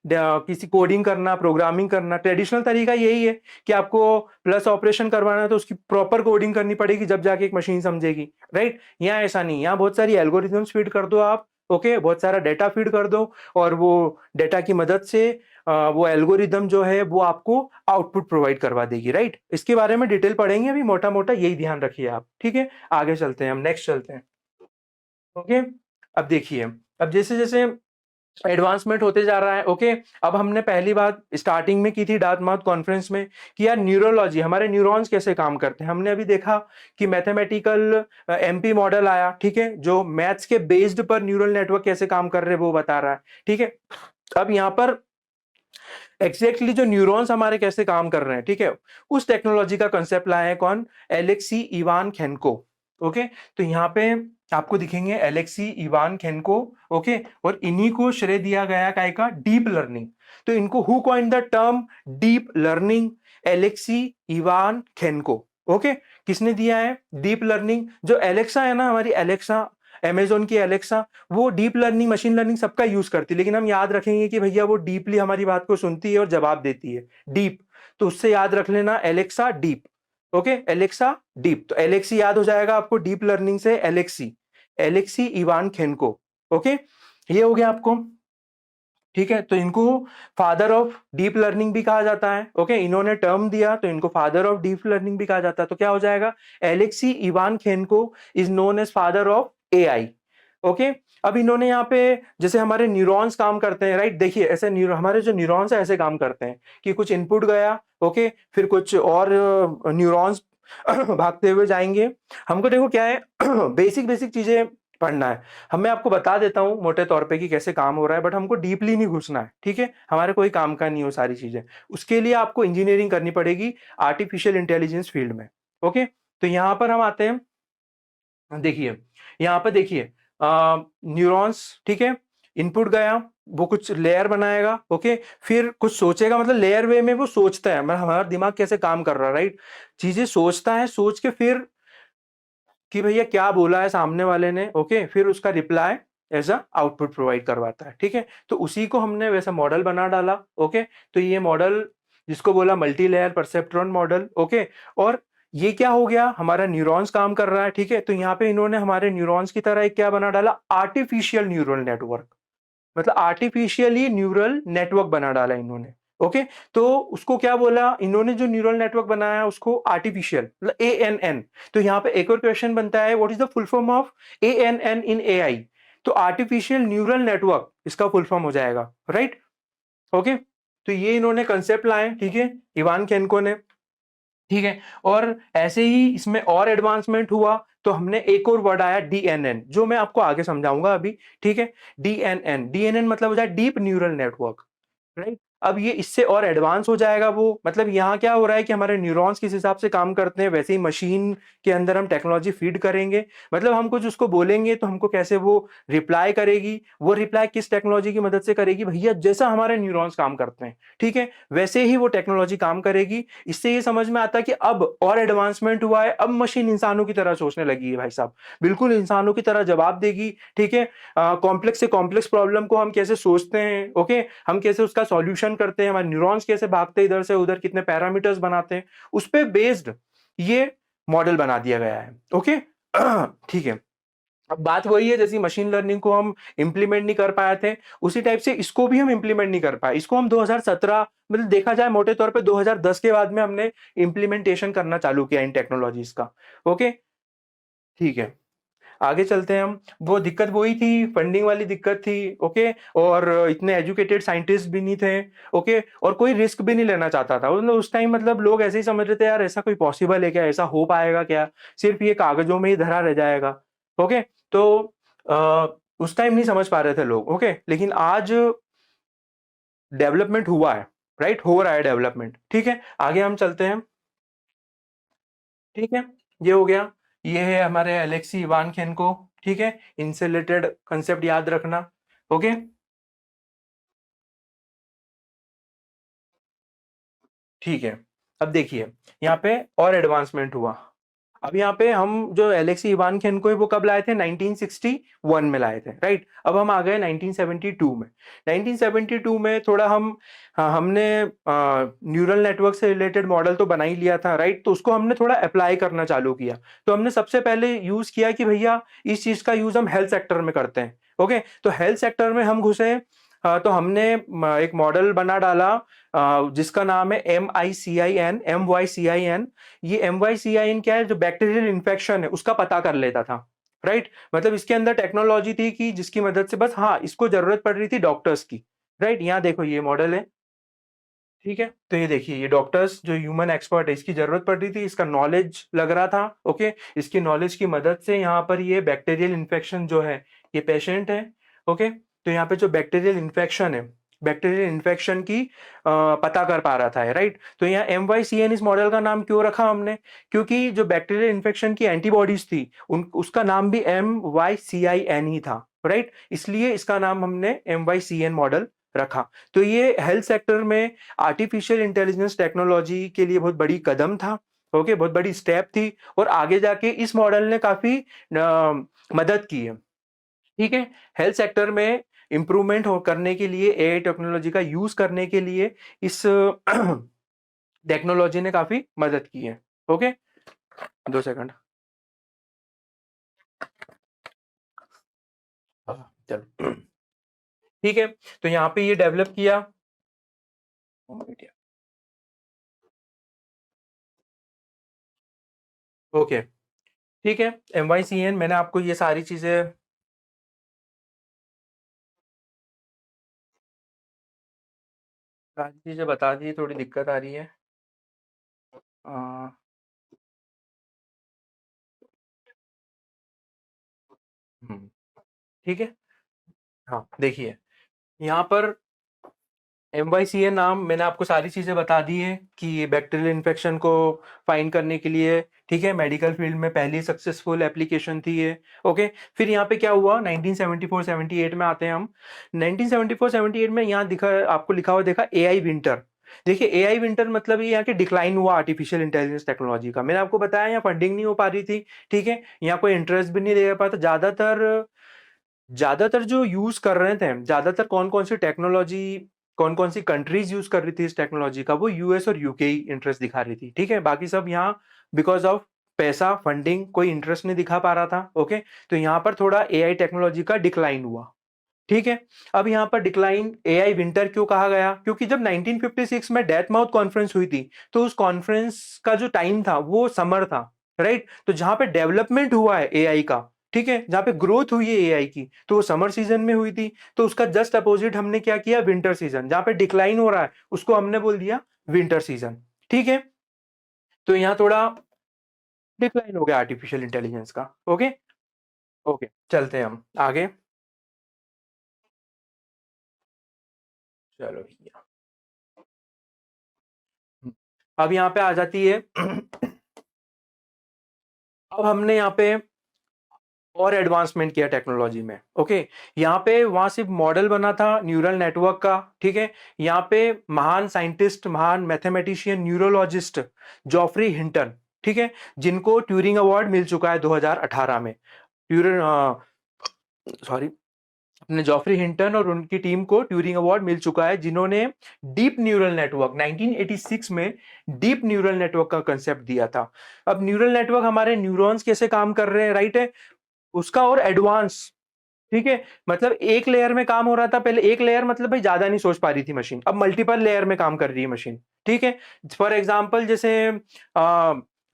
किसी कोडिंग करना, प्रोग्रामिंग करना। ट्रेडिशनल तरीका यही है कि आपको प्लस ऑपरेशन करवाना है तो उसकी प्रॉपर कोडिंग करनी पड़ेगी, जब जाके एक मशीन समझेगी, राइट। यहाँ ऐसा नहीं, यहाँ बहुत सारी एल्गोरिथम्स फीड कर दो आप, ओके, बहुत सारा डेटा फीड कर दो और वो डेटा की मदद से वो एल्गोरिदम जो है वो आपको आउटपुट प्रोवाइड करवा देगी, राइट। इसके बारे में डिटेल पढ़ेंगे, अभी मोटा मोटा यही ध्यान रखिए आप, ठीक है। आगे चलते हैं, हम नेक्स्ट चलते हैं। ओके, अब देखिए, अब जैसे जैसे एडवांसमेंट होते जा रहा है, ओके। अब हमने पहली बात स्टार्टिंग में की थी डार्टमाउथ कॉन्फ्रेंस में कि यार न्यूरोलॉजी, हमारे न्यूरॉन्स कैसे काम करते हैं। हमने अभी देखा कि मैथमेटिकल एमपी मॉडल आया, ठीक है, जो मैथ्स के बेस्ड पर न्यूरल नेटवर्क कैसे काम कर रहे हैं वो बता रहा है, ठीक है। अब यहाँ पर एग्जैक्टली जो न्यूरॉन्स हमारे कैसे काम कर रहे हैं, ठीक है, उस टेक्नोलॉजी का कंसेप्ट लाया है कौन, एलेक्सी इवान खेनको। ओके, तो यहाँ पे आपको दिखेंगे एलेक्सी इवान खेनको, ओके, और इन्हीं को श्रेय दिया गया काय का, डीप लर्निंग। तो इनको who coined the term deep learning, Alexey Ivakhnenko. Okay, किसने दिया है डीप लर्निंग। जो एलेक्सा है ना, हमारी एलेक्सा, अमेजोन की एलेक्सा, वो डीप लर्निंग मशीन लर्निंग सबका यूज करती है, लेकिन हम याद रखेंगे कि भैया वो डीपली हमारी बात को सुनती है और जवाब देती है, डीप। तो उससे याद रख लेना Alexa deep. Okay, Alexa deep, तो एलेक्सी याद हो जाएगा आपको डीप लर्निंग से, Alexei, Alexei Ivakhnenko. Okay, ये हो गया आपको, ठीक है। तो इनको फादर ऑफ डीप लर्निंग भी कहा जाता है, ओके, इन्होंने टर्म दिया तो इनको फादर ऑफ डीप लर्निंग भी कहा जाता है। तो क्या हो जाएगा, Alexey Ivakhnenko is known as father of AI. Okay, अब इन्होंने यहाँ पे जैसे हमारे न्यूरॉन्स काम करते हैं, राइट। देखिए ऐसे हमारे जो न्यूरॉन्स है ऐसे काम करते हैं कि कुछ इनपुट गया, ओके, फिर कुछ और न्यूरॉन्स भागते हुए जाएंगे। हमको देखो क्या है, बेसिक बेसिक चीजें पढ़ना है। मैं आपको बता देता हूं मोटे तौर पे कि कैसे काम हो रहा है, बट हमको डीपली नहीं घुसना है, ठीक है। हमारे कोई काम का नहीं हो सारी चीजें, उसके लिए आपको इंजीनियरिंग करनी पड़ेगी आर्टिफिशियल इंटेलिजेंस फील्ड में। ओके, तो यहां पर हम आते हैं, देखिए यहाँ पे देखिए न्यूरॉन्स, ठीक है, इनपुट गया, वो कुछ लेयर बनाएगा, ओके, फिर कुछ सोचेगा, मतलब लेयर वे में वो सोचता है, मतलब हमारा दिमाग कैसे काम कर रहा है, राइट। चीजें सोचता है, सोच के फिर कि भैया क्या बोला है सामने वाले ने, ओके, फिर उसका reply as a output provide करवाता है, ठीक है। तो उसी को हमने वैसा मॉडल बना डाला, ओके। तो ये मॉडल जिसको बोला multi layer perceptron model, okay. और ये क्या हो गया, हमारा न्यूरॉन्स काम कर रहा है, ठीक है। तो यहाँ पे इन्होंने हमारे न्यूरॉन्स की तरह एक क्या बना डाला, आर्टिफिशियल न्यूरल नेटवर्क, मतलब आर्टिफिशियली न्यूरल नेटवर्क बना डाला इन्होंने, ओके। तो उसको क्या बोला इन्होंने, जो न्यूरल नेटवर्क बनाया उसको आर्टिफिशियल, मतलब ANN। तो यहाँ पे एक और क्वेश्चन बनता है, what is the full form of ANN in AI। तो आर्टिफिशियल न्यूरल नेटवर्क इसका फुल फॉर्म हो जाएगा, राइट। ओके, तो ये इन्होंने कंसेप्ट लाए, ठीक है, इवान केनको ने, ठीक है। और ऐसे ही इसमें और एडवांसमेंट हुआ, तो हमने एक और वर्ड आया DNN, जो मैं आपको आगे समझाऊंगा अभी, ठीक है। DNN मतलब हो जाए डीप न्यूरल नेटवर्क, राइट। अब ये इससे और एडवांस हो जाएगा वो, मतलब यहाँ क्या हो रहा है कि हमारे न्यूरॉन्स किस हिसाब से काम करते हैं, वैसे ही मशीन के अंदर हम टेक्नोलॉजी फीड करेंगे। मतलब हम कुछ उसको बोलेंगे तो हमको कैसे वो रिप्लाई करेगी, वो रिप्लाई किस टेक्नोलॉजी की मदद से करेगी, भैया जैसा हमारे न्यूरॉन्स काम करते हैं, ठीक है, वैसे ही वो टेक्नोलॉजी काम करेगी। इससे ये समझ में आता है कि अब और एडवांसमेंट हुआ है, अब मशीन इंसानों की तरह सोचने लगी है भाई साहब, बिल्कुल इंसानों की तरह जवाब देगी, ठीक है। कॉम्प्लेक्स से कॉम्प्लेक्स प्रॉब्लम को हम कैसे सोचते हैं, ओके, हम कैसे उसका सॉल्यूशन करते हैं, हमारे न्यूरॉन्स कैसे भागते हैं इधर से उधर, कितने पैरामीटर्स बनाते हैं, उस पे बेस्ड ये मॉडल बना दिया गया है, ओके। ठीक है, अब बात वही है, जैसी मशीन लर्निंग को हम इंप्लीमेंट नहीं कर पाए थे, उसी टाइप से इसको भी हम इंप्लीमेंट नहीं कर पाए। इसको हम 2017, मतलब देखा जाए मोटे तौर पे 2010 के बाद में हमने इंप्लीमेंटेशन करना चालू किया इन टेक्नोलॉजीज का, ओके। ठीक है, आगे चलते हैं हम। वो दिक्कत वही थी, फंडिंग वाली दिक्कत थी, ओके। और इतने एजुकेटेड साइंटिस्ट भी नहीं थे, ओके, और कोई रिस्क भी नहीं लेना चाहता था, मतलब उस टाइम, मतलब लोग ऐसे ही समझ रहे थे यार ऐसा कोई पॉसिबल है क्या, ऐसा हो पाएगा क्या, सिर्फ ये कागजों में ही धरा रह जाएगा, ओके। तो आ, उस टाइम नहीं समझ पा रहे थे लोग, ओके, लेकिन आज डेवलपमेंट हुआ है, राइट, हो रहा है डेवलपमेंट, ठीक है। आगे हम चलते हैं, ठीक है, ये हो गया, ये है हमारे एलेक्सी इवान खेनको, ठीक है। इनसे रिलेटेड कंसेप्ट याद रखना, ओके। ठीक है, अब देखिए यहाँ पे और एडवांसमेंट हुआ। अब यहाँ पे हम जो एलेक्सी इवान खेनको है वो कब लाए थे, 1961 में लाए थे, राइट। अब हम आ गए 1972 में। 1972 में थोड़ा हम, हाँ, हमने न्यूरल नेटवर्क से रिलेटेड मॉडल तो बना ही लिया था, राइट। तो उसको हमने थोड़ा अप्लाई करना चालू किया। तो हमने सबसे पहले यूज किया कि भैया इस चीज का यूज हम हेल्थ सेक्टर में करते हैं, ओके, तो हेल्थ सेक्टर में हम घुसे, तो हमने एक मॉडल बना डाला जिसका नाम है MYCIN। ये MYCIN क्या है, जो बैक्टीरियल इन्फेक्शन है उसका पता कर लेता था, राइट। मतलब इसके अंदर टेक्नोलॉजी थी कि जिसकी मदद से बस, हाँ, इसको जरूरत पड़ रही थी डॉक्टर्स की, राइट। यहाँ देखो ये मॉडल है, ठीक है। तो ये देखिए, ये डॉक्टर्स जो ह्यूमन एक्सपर्ट है, इसकी जरूरत पड़ रही थी, इसका नॉलेज लग रहा था, ओके। इसकी नॉलेज की मदद से यहाँ पर ये बैक्टीरियल इन्फेक्शन जो है, ये पेशेंट है, ओके। तो यहाँ पे जो बैक्टीरियल इन्फेक्शन है, बैक्टीरियल इन्फेक्शन की पता कर पा रहा था, राइट। तो यहाँ MYCN इस मॉडल का नाम क्यों रखा हमने, क्योंकि जो बैक्टीरियल इन्फेक्शन की एंटीबॉडीज थी उसका नाम भी MYCIN ही था, राइट। इसलिए इसका नाम हमने MYCN मॉडल रखा। तो ये हेल्थ सेक्टर में आर्टिफिशियल इंटेलिजेंस टेक्नोलॉजी के लिए बहुत बड़ी कदम था, ओके, बहुत बड़ी स्टेप थी, और आगे जाके इस मॉडल ने काफी मदद की है, ठीक है। हेल्थ सेक्टर में इंप्रूवमेंट करने के लिए, एआई टेक्नोलॉजी का यूज करने के लिए इस टेक्नोलॉजी ने काफी मदद की है, ओके। 2 सेकंड, चलो, ठीक है। तो यहाँ पे ये डेवलप किया, ओके, ठीक है। MYCN मैंने आपको ये सारी चीजें बता दी, थोड़ी दिक्कत आ रही है, आ, ठीक है। हाँ, देखिए यहाँ पर MYCN नाम मैंने आपको सारी चीजें बता दी है कि ये बैक्टीरियल इन्फेक्शन को फाइंड करने के लिए, ठीक है, मेडिकल फील्ड में पहली सक्सेसफुल एप्लीकेशन थी ये, ओके। फिर यहाँ पे क्या हुआ, 1974-78 में आते हैं हम। 1974-78 में यहाँ दिखा, आपको लिखा हुआ देखा, AI विंटर। देखिए AI विंटर मतलब ये यहाँ के डिक्लाइन हुआ आर्टिफिशियल इंटेलिजेंस टेक्नोलॉजी का। मैंने आपको बताया यहाँ फंडिंग नहीं हो पा रही थी, ठीक है, यहाँ कोई इंटरेस्ट भी नहीं दे पाता। ज्यादातर ज्यादातर जो यूज कर रहे थे, ज्यादातर कौन कौन सी टेक्नोलॉजी, कौन कौन सी कंट्रीज यूज कर रही थी इस टेक्नोलॉजी का, वो US और UK ही इंटरेस्ट दिखा रही थी, ठीक है। बाकी सब यहाँ बिकॉज ऑफ पैसा, फंडिंग, कोई इंटरेस्ट नहीं दिखा पा रहा था, ओके। तो यहाँ पर थोड़ा AI टेक्नोलॉजी का डिक्लाइन हुआ, ठीक है। अब यहाँ पर डिक्लाइन AI विंटर क्यों कहा गया, क्योंकि जब 1956 में डेथ माउथ कॉन्फ्रेंस हुई थी, तो उस कॉन्फ्रेंस का जो टाइम था वो समर था, राइट। तो जहां पे डेवलपमेंट हुआ है AI का, ठीक है, जहां पे ग्रोथ हुई है AI की, तो वो समर सीजन में हुई थी। तो उसका जस्ट अपोजिट हमने क्या किया, विंटर सीजन, जहां पे डिक्लाइन हो रहा है उसको हमने बोल दिया विंटर सीजन, ठीक है। तो यहाँ थोड़ा डिक्लाइन हो गया आर्टिफिशियल इंटेलिजेंस का, ओके। ओके, चलते हैं हम आगे, चलो भैया। अब यहाँ पे आ जाती है अब हमने यहाँ पे और एडवांसमेंट किया टेक्नोलॉजी में, ओके। यहाँ पे वहां सिर्फ मॉडल बना था न्यूरल नेटवर्क का, ठीक है। यहाँ पे महान साइंटिस्ट, महान मैथमेटिशियन, न्यूरोलॉजिस्ट जॉफ्री हिंटन, ठीक है, जिनको ट्यूरिंग अवार्ड मिल चुका है 2018 में। ट्यूरिंग, सॉरी, अपने जॉफ्री हिंटन और उनकी टीम को ट्यूरिंग अवार्ड मिल चुका है, जिन्होंने डीप न्यूरल नेटवर्क 1986 में डीप न्यूरल नेटवर्क का कंसेप्ट दिया था। अब न्यूरल नेटवर्क, हमारे न्यूरॉन्स कैसे काम कर रहे हैं, राइट है, उसका और एडवांस, ठीक है। मतलब एक लेयर में काम हो रहा था पहले, एक लेयर मतलब भाई ज्यादा नहीं सोच पा रही थी मशीन, अब मल्टीपल लेयर में काम कर रही है मशीन, ठीक है। फॉर एग्जांपल जैसे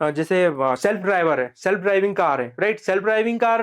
जैसे सेल्फ ड्राइवर है, सेल्फ ड्राइविंग कार है, राइट। सेल्फ ड्राइविंग कार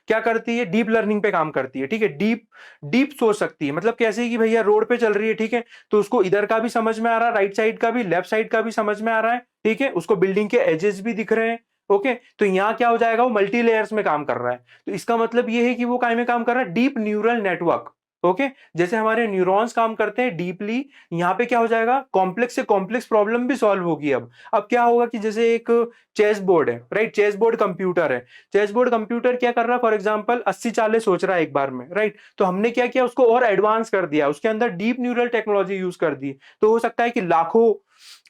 क्या करती है, डीप लर्निंग पे काम करती है, ठीक है। डीप डीप सोच सकती है, मतलब कैसे कि भैया रोड पे चल रही है, ठीक है, तो उसको इधर का भी समझ में आ रहा है, राइट साइड का भी, लेफ्ट साइड का भी समझ में आ रहा है, ठीक है, उसको बिल्डिंग के एजेस भी दिख रहे हैं, ओके। तो यहाँ क्या हो जाएगा, वो मल्टी लेयर्स में काम कर रहा है। तो इसका मतलब ये है कि वो काय में काम कर रहा है, डीप न्यूरल नेटवर्क, ओके। जैसे हमारे न्यूरॉन्स काम करते हैं डीपली, यहाँ पे क्या हो जाएगा, कॉम्प्लेक्स से कॉम्प्लेक्स प्रॉब्लम भी सॉल्व होगी। अब क्या होगा कि जैसे एक चेस बोर्ड है, राइट, चेस बोर्ड कंप्यूटर है, चेस बोर्ड कंप्यूटर क्या कर रहा है, फॉर एग्जांपल 80-40 सोच रहा है एक बार में, राइट। तो हमने क्या किया, उसको और एडवांस कर दिया, उसके अंदर डीप न्यूरल टेक्नोलॉजी यूज कर दी, तो हो सकता है कि लाखों,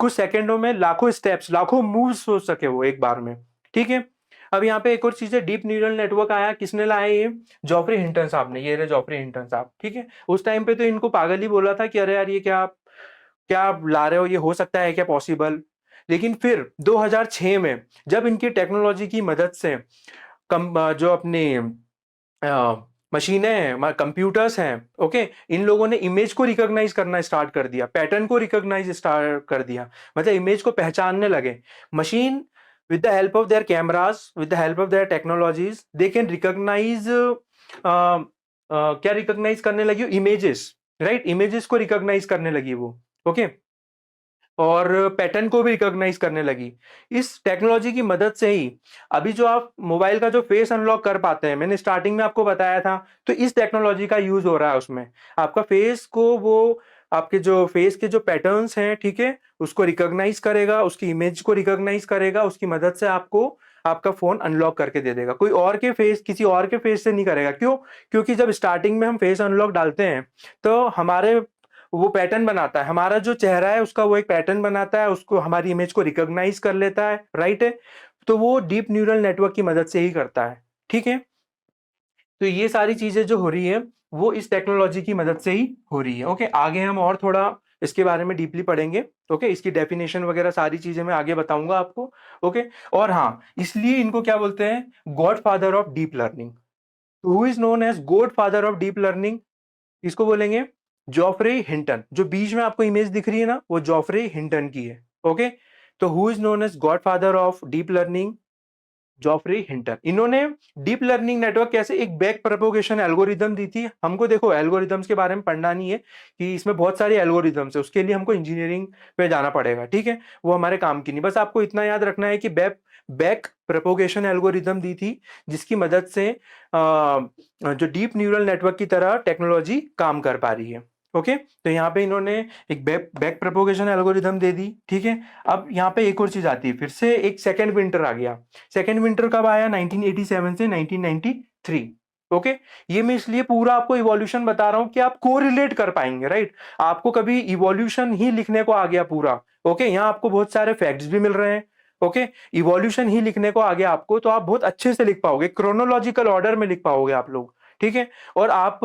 कुछ सेकंडों में लाखों स्टेप्स, लाखों मूव सोच सके वो एक बार में, ठीक है। अब यहाँ पे एक और चीज है, डीप न्यूरल नेटवर्क आया, किसने लाया ये, जॉफ्री हिंटन साहब ने, ये रहे जॉफ्री हिंटन साहब, ठीक है। उस टाइम पे तो इनको पागल ही बोला था कि अरे यार ये क्या क्या ला रहे हो, ये हो सकता है क्या पॉसिबल। लेकिन फिर 2006 में जब इनकी टेक्नोलॉजी की मदद से कम जो अपनी मशीनें हैं, कंप्यूटर्स हैं, ओके, इन लोगों ने इमेज को रिकॉग्नाइज करना स्टार्ट कर दिया, पैटर्न को रिकॉग्नाइज स्टार्ट कर दिया, मतलब इमेज को पहचानने लगे। Machine with the help of their cameras, with the help of their technologies, they can recognize क्या रिकॉग्नाइज करने लगी? इमेजेस, राइट, इमेजेस को रिकॉग्नाइज करने लगी वो, ओके, और पैटर्न को भी रिकॉग्नाइज करने लगी। इस टेक्नोलॉजी की मदद से ही अभी जो आप मोबाइल का जो फेस अनलॉक कर पाते हैं, मैंने स्टार्टिंग में आपको बताया था, तो इस टेक्नोलॉजी का यूज हो रहा है उसमें। आपका फेस को वो आपके जो फेस के जो पैटर्न्स हैं, ठीक है, उसको रिकॉग्नाइज करेगा, उसकी इमेज को रिकॉग्नाइज करेगा, उसकी मदद से आपको आपका फोन अनलॉक करके दे देगा। कोई और के फेस, किसी और के फेस से नहीं करेगा। क्यों? क्योंकि जब स्टार्टिंग में हम फेस अनलॉक डालते हैं तो हमारे वो पैटर्न बनाता है, हमारा जो चेहरा है उसका वो एक पैटर्न बनाता है, उसको हमारी इमेज को रिकॉग्नाइज कर लेता है, राइट है, तो वो डीप न्यूरल नेटवर्क की मदद से ही करता है, ठीक है। तो ये सारी चीजें जो हो रही है वो इस टेक्नोलॉजी की मदद से ही हो रही है, ओके। आगे हम और थोड़ा इसके बारे में डीपली पढ़ेंगे, ओके, इसकी डेफिनेशन वगैरह सारी चीजें मैं आगे बताऊंगा आपको, ओके। और हाँ, इसलिए इनको क्या बोलते हैं? Godfather of deep learning. Who is known as godfather of deep learning? इसको बोलेंगे जॉफ्रे हिंटन। जो बीच में आपको इमेज दिख रही है ना, वो जॉफ्रे हिंटन की है, ओके। तो who is known as godfather of deep learning? Geoffrey Hinton. इन्होंने डीप लर्निंग नेटवर्क कैसे एक बैक प्रोपोगेशन एल्गोरिदम दी थी हमको। देखो, एल्गोरिदम्स के बारे में पढ़ना नहीं है कि इसमें बहुत सारे एल्गोरिदम्स है, उसके लिए हमको इंजीनियरिंग पे जाना पड़ेगा, ठीक है, वो हमारे काम की नहीं। बस आपको इतना याद रखना है कि बैक प्रोपोगेशन एल्गोरिदम दी थी, जिसकी मदद से जो डीप न्यूरल नेटवर्क की तरह टेक्नोलॉजी काम कर पा रही है, ओके। तो यहाँ पे इन्होंने एक बैक प्रोपोगेशन एल्गोरिदम दे दी, ठीक है। अब यहाँ पे एक और चीज आती है, फिर से एक सेकेंड विंटर आ गया। सेकेंड विंटर कब आया? 1987 से 1993, ओके। ये मैं इसलिए पूरा आपको इवोल्यूशन बता रहा हूं कि आप कोरिलेट कर पाएंगे, राइट। आपको कभी इवोल्यूशन ही लिखने को आ गया पूरा, ओके, यहाँ आपको बहुत सारे फैक्ट्स भी मिल रहे हैं, ओके। इवोल्यूशन ही लिखने को आ गया आपको, तो आप बहुत अच्छे से लिख पाओगे, क्रोनोलॉजिकल ऑर्डर में लिख पाओगे आप लोग, ठीक है। और आप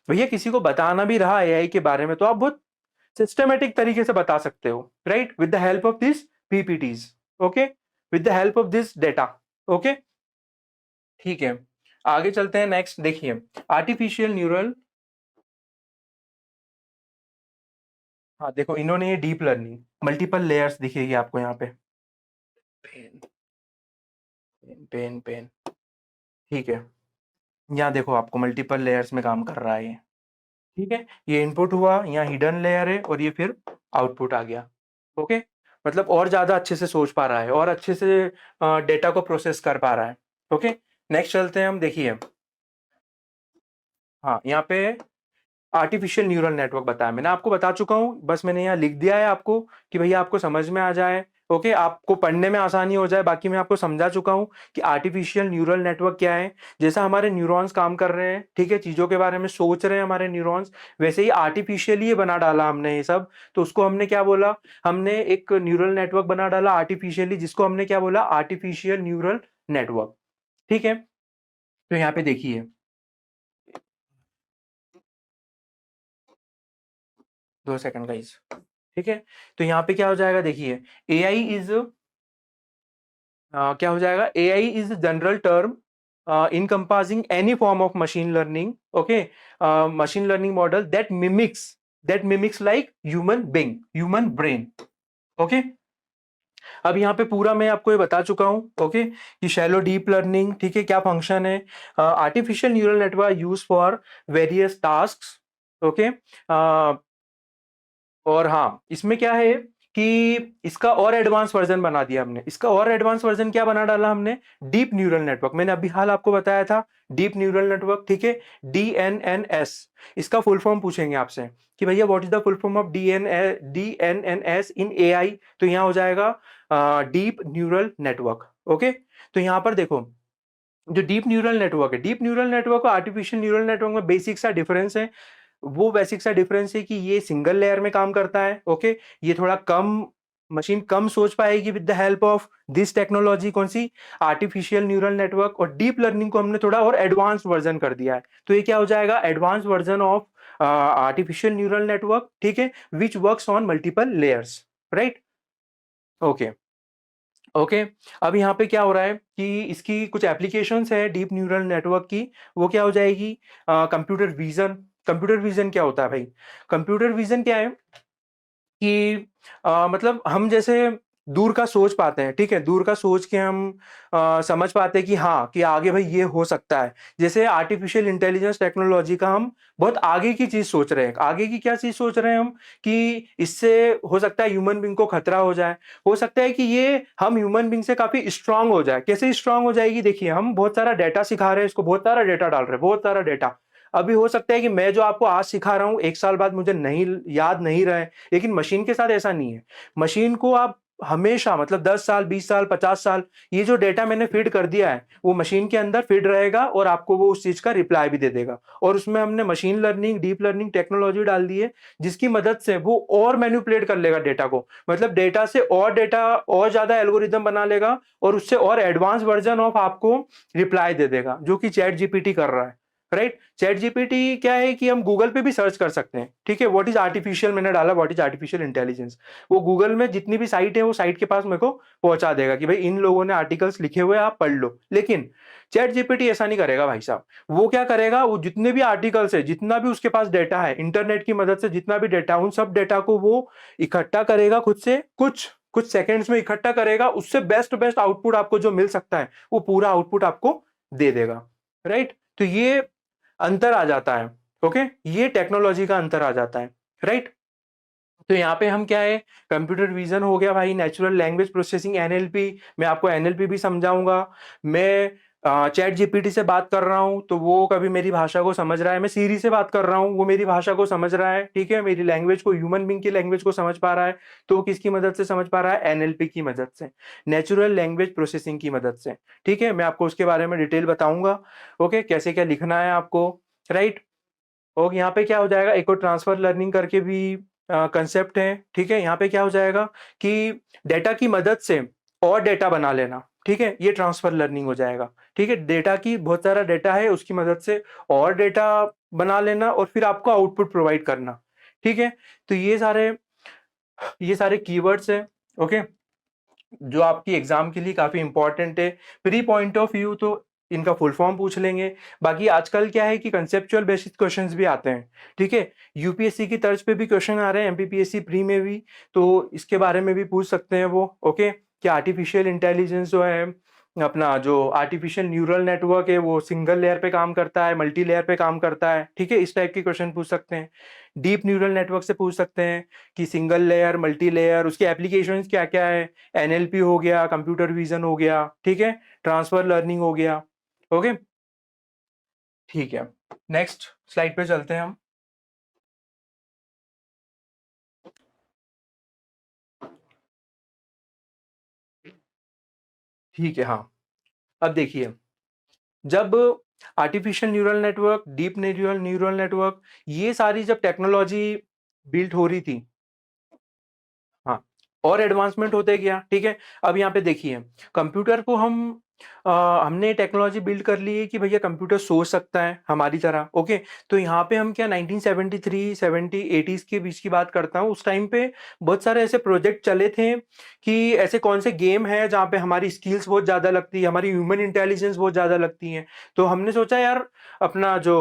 भैया किसी को बताना भी रहा एआई के बारे में, तो आप बहुत सिस्टमेटिक तरीके से बता सकते हो, right, with the help of this PPTs, okay, with the help of this data, okay, ठीक है। आगे चलते हैं, नेक्स्ट देखिए, आर्टिफिशियल न्यूरल। हाँ देखो, इन्होंने ये डीप लर्निंग मल्टीपल लेयर्स दिखेगी आपको यहाँ पे, पेन पेन पेन पेन, ठीक है। यहाँ देखो, आपको मल्टीपल लेयर्स में काम कर रहा है ये, ठीक है। ये इनपुट हुआ, यहाँ हिडन लेयर है, और ये फिर आउटपुट आ गया, ओके। मतलब और ज्यादा अच्छे से सोच पा रहा है, और अच्छे से डेटा को प्रोसेस कर पा रहा है, ओके। नेक्स्ट चलते हैं हम, देखिए, हाँ, यहाँ पे आर्टिफिशियल न्यूरल नेटवर्क बताया, मैंने आपको बता चुका हूं, बस मैंने यहाँ लिख दिया है आपको कि भैया आपको समझ में आ जाए, ओके, आपको पढ़ने में आसानी हो जाए। बाकी मैं आपको समझा चुका हूं कि आर्टिफिशियल न्यूरल नेटवर्क क्या है। जैसा हमारे न्यूरॉन्स काम कर रहे हैं, ठीक है, चीजों के बारे में सोच रहे हैं हमारे न्यूरॉन्स, वैसे ही आर्टिफिशियली ये बना डाला हमने ये सब। तो उसको हमने क्या बोला? हमने एक न्यूरल नेटवर्क बना डाला आर्टिफिशियली, जिसको हमने क्या बोला? आर्टिफिशियल न्यूरल नेटवर्क, ठीक है। तो यहाँ पे देखिए, 2 सेकंड गाइस, ठीक है। तो यहाँ पे क्या हो जाएगा, देखिए, एआई इज क्या हो जाएगा? AI is general term encompassing any form of machine learning, okay, machine learning model that mimics like human being, human brain, okay। अब यहाँ पे पूरा मैं आपको ये बता चुका हूँ, ओके, कि शैलो डीप लर्निंग, ठीक है, क्या फंक्शन है। Artificial neural network use for various task, okay. और हाँ, इसमें क्या है कि इसका और एडवांस वर्जन बना दिया हमने। इसका और एडवांस वर्जन क्या बना डाला हमने? Deep neural network. मैंने अभी हाल आपको बताया था, डीप न्यूरल नेटवर्क, ठीक है, DNNS। इसका फुल फॉर्म पूछेंगे आपसे कि भैया what is the full form of DNNS in AI, तो यहाँ हो जाएगा डीप न्यूरल नेटवर्क, ओके। तो यहाँ पर देखो, जो डीप न्यूरल नेटवर्क है, डीप न्यूरल नेटवर्क और आर्टिफिशियल न्यूरल नेटवर्क में बेसिक सा डिफरेंस है। वो बेसिक सा डिफरेंस है कि ये सिंगल लेयर में काम करता है, ओके। ये थोड़ा कम, मशीन कम सोच पाएगी with the help of this technology. कौन सी? Artificial neural network. और डीप लर्निंग को हमने थोड़ा और एडवांस वर्जन कर दिया है, तो ये क्या हो जाएगा? Advance version of artificial neural network, ठीक है, which works on multiple layers, right, okay. Okay. अब यहाँ पे क्या हो रहा है कि इसकी कुछ एप्लीकेशंस है डीप न्यूरल नेटवर्क की, वो क्या हो जाएगी, कंप्यूटर विजन। कंप्यूटर विजन क्या होता है भाई? कंप्यूटर विजन क्या है कि मतलब हम जैसे दूर का सोच पाते हैं, ठीक है? दूर का सोच के हम समझ पाते हैं कि हाँ, कि आगे भाई ये हो सकता है। जैसे आर्टिफ़िशियल इंटेलिजेंस टेक्नोलॉजी का हम बहुत आगे की चीज़ सोच रहे हैं। आगे की क्या चीज़ सोच रहे हैं हम कि इससे हो सकता है ह्यूमन बीइंग को खतरा हो जाए। हो सकता है कि ये हम ह्यूमन बीइंग से काफ़ी स्ट्रॉन्ग हो जाए। कैसे स्ट्रॉन्ग हो जाएगी? देखिए, हम बहुत सारा डेटा सिखा रहे हैं इसको, बहुत सारा डेटा डाल रहे हैं, बहुत सारा डेटा। अभी हो सकता है कि मैं जो आपको आज सिखा रहा हूँ, 1 साल बाद मुझे नहीं याद नहीं रहे, लेकिन मशीन के साथ ऐसा नहीं है। मशीन को आप हमेशा मतलब 10 साल, 20 साल, 50 साल ये जो डेटा मैंने फीड कर दिया है, वो मशीन के अंदर फीड रहेगा और आपको वो उस चीज़ का रिप्लाई भी दे देगा। और उसमें हमने machine learning, deep learning technology डाल दी है, जिसकी मदद से वो और मैनिपुलेट कर लेगा डेटा को। मतलब डेटा से और डेटा और ज़्यादा एल्गोरिदम बना लेगा और उससे और एडवांस वर्ज़न ऑफ आपको रिप्लाई दे देगा, जो कि चैट जीपीटी कर रहा है। राइट? चैट जीपीटी क्या है कि हम गूगल पे भी सर्च कर सकते हैं, ठीक है? व्हाट इज़ आर्टिफिशियल, मैंने डाला व्हाट इज़ आर्टिफिशियल इंटेलिजेंस। वो गूगल में जितनी भी साइट है, वो साइट के पास मेरे को पहुँचा देगा कि भाई इन लोगों ने आर्टिकल्स लिखे हुए हैं, आप पढ़ लो। लेकिन चैट जीपीटी ऐसा नहीं करेगा भाई साहब। वो क्या करेगा, वो जितने भी आर्टिकल्स है, जितना भी उसके पास डेटा है, इंटरनेट की मदद से जितना भी डेटा है, उन सब डेटा को वो इकट्ठा करेगा खुद से, कुछ कुछ सेकंड्स में इकट्ठा करेगा, उससे बेस्ट बेस्ट आउटपुट आपको जो मिल सकता है, वो पूरा आउटपुट आपको दे देगा। राइट? तो ये अंतर आ जाता है। ओके? ये टेक्नोलॉजी का अंतर आ जाता है। राइट? तो यहाँ पे हम क्या है, कंप्यूटर विज़न हो गया भाई, नेचुरल लैंग्वेज प्रोसेसिंग एनएलपी, मैं आपको एनएलपी भी समझाऊँगा। मैं चैट जीपीटी से बात कर रहा हूँ, तो वो कभी मेरी भाषा को समझ रहा है, मैं सिरी से बात कर रहा हूँ, वो मेरी भाषा को समझ रहा है, ठीक है? मेरी लैंग्वेज को, ह्यूमन बीइंग की लैंग्वेज को समझ पा रहा है, तो वो किसकी मदद से समझ पा रहा है? एनएलपी की मदद से, नेचुरल लैंग्वेज प्रोसेसिंग की मदद से, ठीक है? मैं आपको उसके बारे में डिटेल बताऊँगा, ओके? कैसे क्या लिखना है आपको, राइट? और यहाँ पे क्या हो जाएगा, एक और ट्रांसफर लर्निंग करके भी कंसेप्ट है, ठीक है? यहाँ पे क्या हो जाएगा कि डेटा की मदद से और डेटा बना लेना, ठीक है? ये ट्रांसफर लर्निंग हो जाएगा, ठीक है? डेटा की बहुत सारा डेटा है, उसकी मदद से और डेटा बना लेना और फिर आपको आउटपुट प्रोवाइड करना, ठीक है? तो ये सारे कीवर्ड्स हैं, ओके? जो आपकी एग्जाम के लिए काफ़ी इंपॉर्टेंट है। प्री पॉइंट ऑफ व्यू तो इनका फुल फॉर्म पूछ लेंगे। बाकी आजकल क्या है कि कंसेप्चुअल बेसिस क्वेश्चंस भी आते हैं, ठीक है? यूपीएससी की तर्ज पे भी क्वेश्चन आ रहे हैं, एमपीपीएससी प्री में भी, तो इसके बारे में भी पूछ सकते हैं वो, ओके? कि आर्टिफिशियल इंटेलिजेंस जो है, अपना जो आर्टिफिशियल न्यूरल नेटवर्क है, वो सिंगल लेयर पे काम करता है, मल्टी लेयर पे काम करता है, ठीक है? इस टाइप के क्वेश्चन पूछ सकते हैं। डीप न्यूरल नेटवर्क से पूछ सकते हैं कि सिंगल लेयर, मल्टी लेयर, उसकी एप्लीकेशंस क्या-क्या है? एनएलपी हो गया, कंप्यूटर विज़न हो गया, ठीक है? ट्रांसफर लर्निंग हो गया, ओके? ठीक है। नेक्स्ट स्लाइड पे चलते हैं हम। ठीक है, हाँ। अब देखिए, जब artificial neural network, deep neural neural network, ये सारी जब टेक्नोलॉजी बिल्ट हो रही थी, हाँ, और एडवांसमेंट होते गया, ठीक है? अब यहाँ पे देखिए, कंप्यूटर को हमने टेक्नोलॉजी बिल्ड कर ली है कि भैया कंप्यूटर सोच सकता है हमारी तरह, ओके? तो यहाँ पे हम क्या 1973, 70, 80s के बीच की बात करता हूँ, उस टाइम पे बहुत सारे ऐसे प्रोजेक्ट चले थे कि ऐसे कौन से गेम हैं जहाँ पे हमारी स्किल्स बहुत ज़्यादा लगती है, हमारी ह्यूमन इंटेलिजेंस बहुत ज़्यादा लगती है। तो हमने सोचा यार अपना जो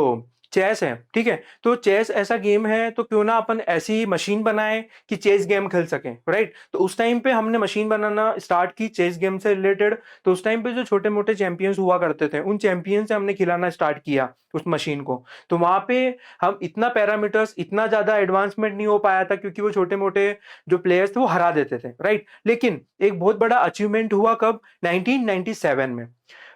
चेस है, ठीक है? तो चेस ऐसा गेम है, तो क्यों ना अपन ऐसी मशीन बनाएँ कि चेस गेम खेल सकें, राइट? तो उस टाइम पे हमने मशीन बनाना स्टार्ट की चेस गेम से रिलेटेड। तो उस टाइम पे जो छोटे-मोटे चैंपियंस हुआ करते थे, उन चैंपियन से हमने खिलाना स्टार्ट किया उस मशीन को। तो वहाँ पे हम इतना पैरामीटर्स, इतना ज़्यादा एडवांसमेंट नहीं हो पाया था क्योंकि वो छोटे-मोटे जो प्लेयर्स थे वो हरा देते थे, राइट? लेकिन एक बहुत बड़ा अचीवमेंट हुआ कब? 1997 में।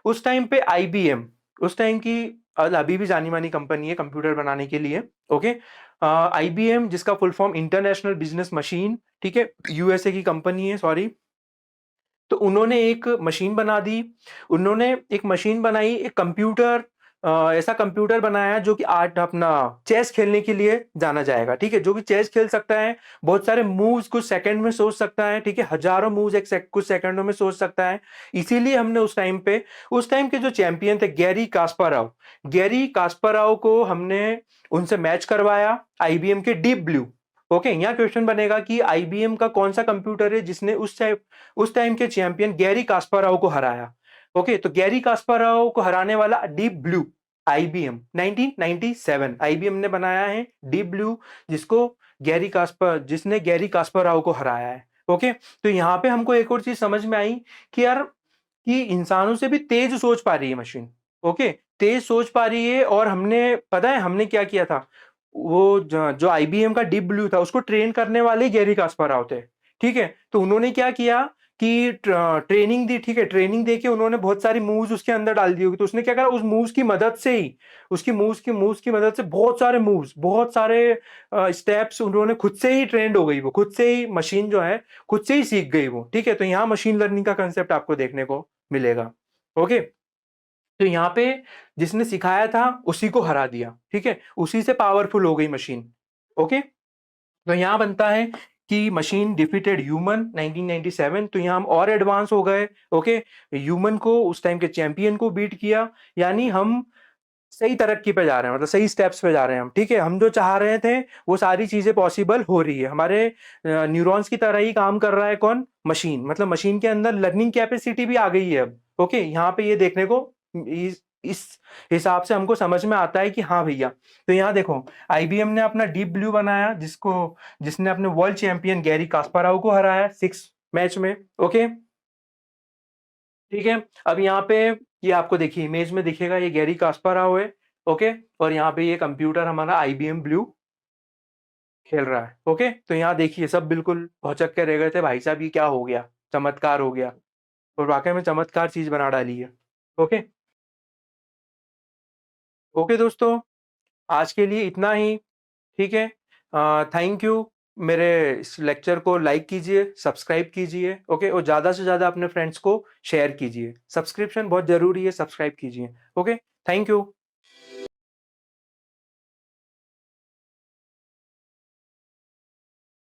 उस टाइम पे आईबीएम, उस टाइम की अभी भी जानी-मानी कंपनी है कंप्यूटर बनाने के लिए, ओके? आईबीएम जिसका full form international business machine, ठीक है? यूएसए की कंपनी है, सॉरी। तो उन्होंने एक मशीन बना दी, उन्होंने एक मशीन बनाई, एक कंप्यूटर, ऐसा कंप्यूटर बनाया जो कि आर्ट अपना चेस खेलने के लिए जाना जाएगा, ठीक है? जो कि चेस खेल सकता है, बहुत सारे मूव्स कुछ सेकंड में सोच सकता है, ठीक है? हज़ारों मूव्स कुछ सेकंडों में सोच सकता है। इसीलिए हमने उस टाइम के जो चैंपियन थे गैरी कास्पारोव को हमने उनसे मैच करवाया आईबीएम के डीप ब्लू, ओके, यहाँ क्वेश्चन बनेगा कि आईबीएम का कौन सा कंप्यूटर है जिसने उस टाइम के चैंपियन गैरी कास्पारोव को हराया। ओके, तो गैरी कास्पारोव को हराने वाला डीप ब्लू आईबीएम 1997 आईबीएम ने बनाया है डीप ब्लू, जिसने गैरी कास्पारोव को हराया है। ओके, तो यहाँ पे हमको एक और चीज समझ में आई कि यार कि इंसानों से भी तेज सोच पा रही है मशीन। ओके, तेज सोच पा रही है। और हमने पता है हमने क्या किया था, वो जो आईबीएम का डीप ब्लू था उसको ट्रेन करने वाले गैरी कास्पारोव थे। ठीक है, तो उन्होंने क्या किया कि ट्रेनिंग दी। ठीक है, ट्रेनिंग देके उन्होंने बहुत सारी मूव्स उसके अंदर डाल दी होगी। तो उसने क्या करा, उस मूव्स की मदद से ही उसकी मूव्स की मदद से बहुत सारे स्टेप्स उन्होंने खुद से ही ट्रेंड हो गई। वो खुद से ही मशीन जो है खुद से ही सीख गई वो। ठीक है, तो यहाँ मशीन लर्निंग का कंसेप्ट आपको देखने को मिलेगा। ओके, तो यहाँ पे जिसने सिखाया था उसी को हरा दिया। ठीक है, उसी से पावरफुल हो गई मशीन। ओके, तो यहाँ बनता है कि मशीन डिफीटेड ह्यूमन 1997। तो यहाँ हम और एडवांस हो गए। ओके, ह्यूमन को उस टाइम के चैंपियन को बीट किया, यानी हम सही तरक्की पे जा रहे हैं, मतलब सही स्टेप्स पे जा रहे हैं हम। ठीक है, हम जो चाह रहे थे वो सारी चीजें पॉसिबल हो रही है। हमारे न्यूरॉन्स की तरह ही काम कर रहा है कौन, मशीन। मतलब मशीन के अंदर लर्निंग कैपेसिटी भी आ गई है अब। ओके, यहाँ पे ये देखने को इस हिसाब से हमको समझ में आता है कि हाँ भैया। तो यहाँ देखो, आईबीएम ने अपना डीप ब्लू बनाया जिसने अपने वर्ल्ड चैंपियन गैरी कास्पारोव को हराया 6 मैच में। ओके, ठीक है, अब यहाँ पे ये आपको देखिए इमेज में दिखेगा, ये गैरी कास्पारोव है। ओके, और यहाँ पे ये कंप्यूटर हमारा आईबीएम ब्लू खेल रहा है। ओके, तो यहाँ देखिए सब बिल्कुल भौचक के रह गए थे, भाई साहब ये क्या हो गया, चमत्कार हो गया। और वाकई में चमत्कार चीज बना डाली है। ओके, ओके दोस्तों, आज के लिए इतना ही। ठीक है, थैंक यू। मेरे इस लेक्चर को लाइक कीजिए, सब्सक्राइब कीजिए। ओके, और ज़्यादा से ज़्यादा अपने फ्रेंड्स को शेयर कीजिए। सब्सक्रिप्शन बहुत ज़रूरी है, सब्सक्राइब कीजिए। Okay, thank you.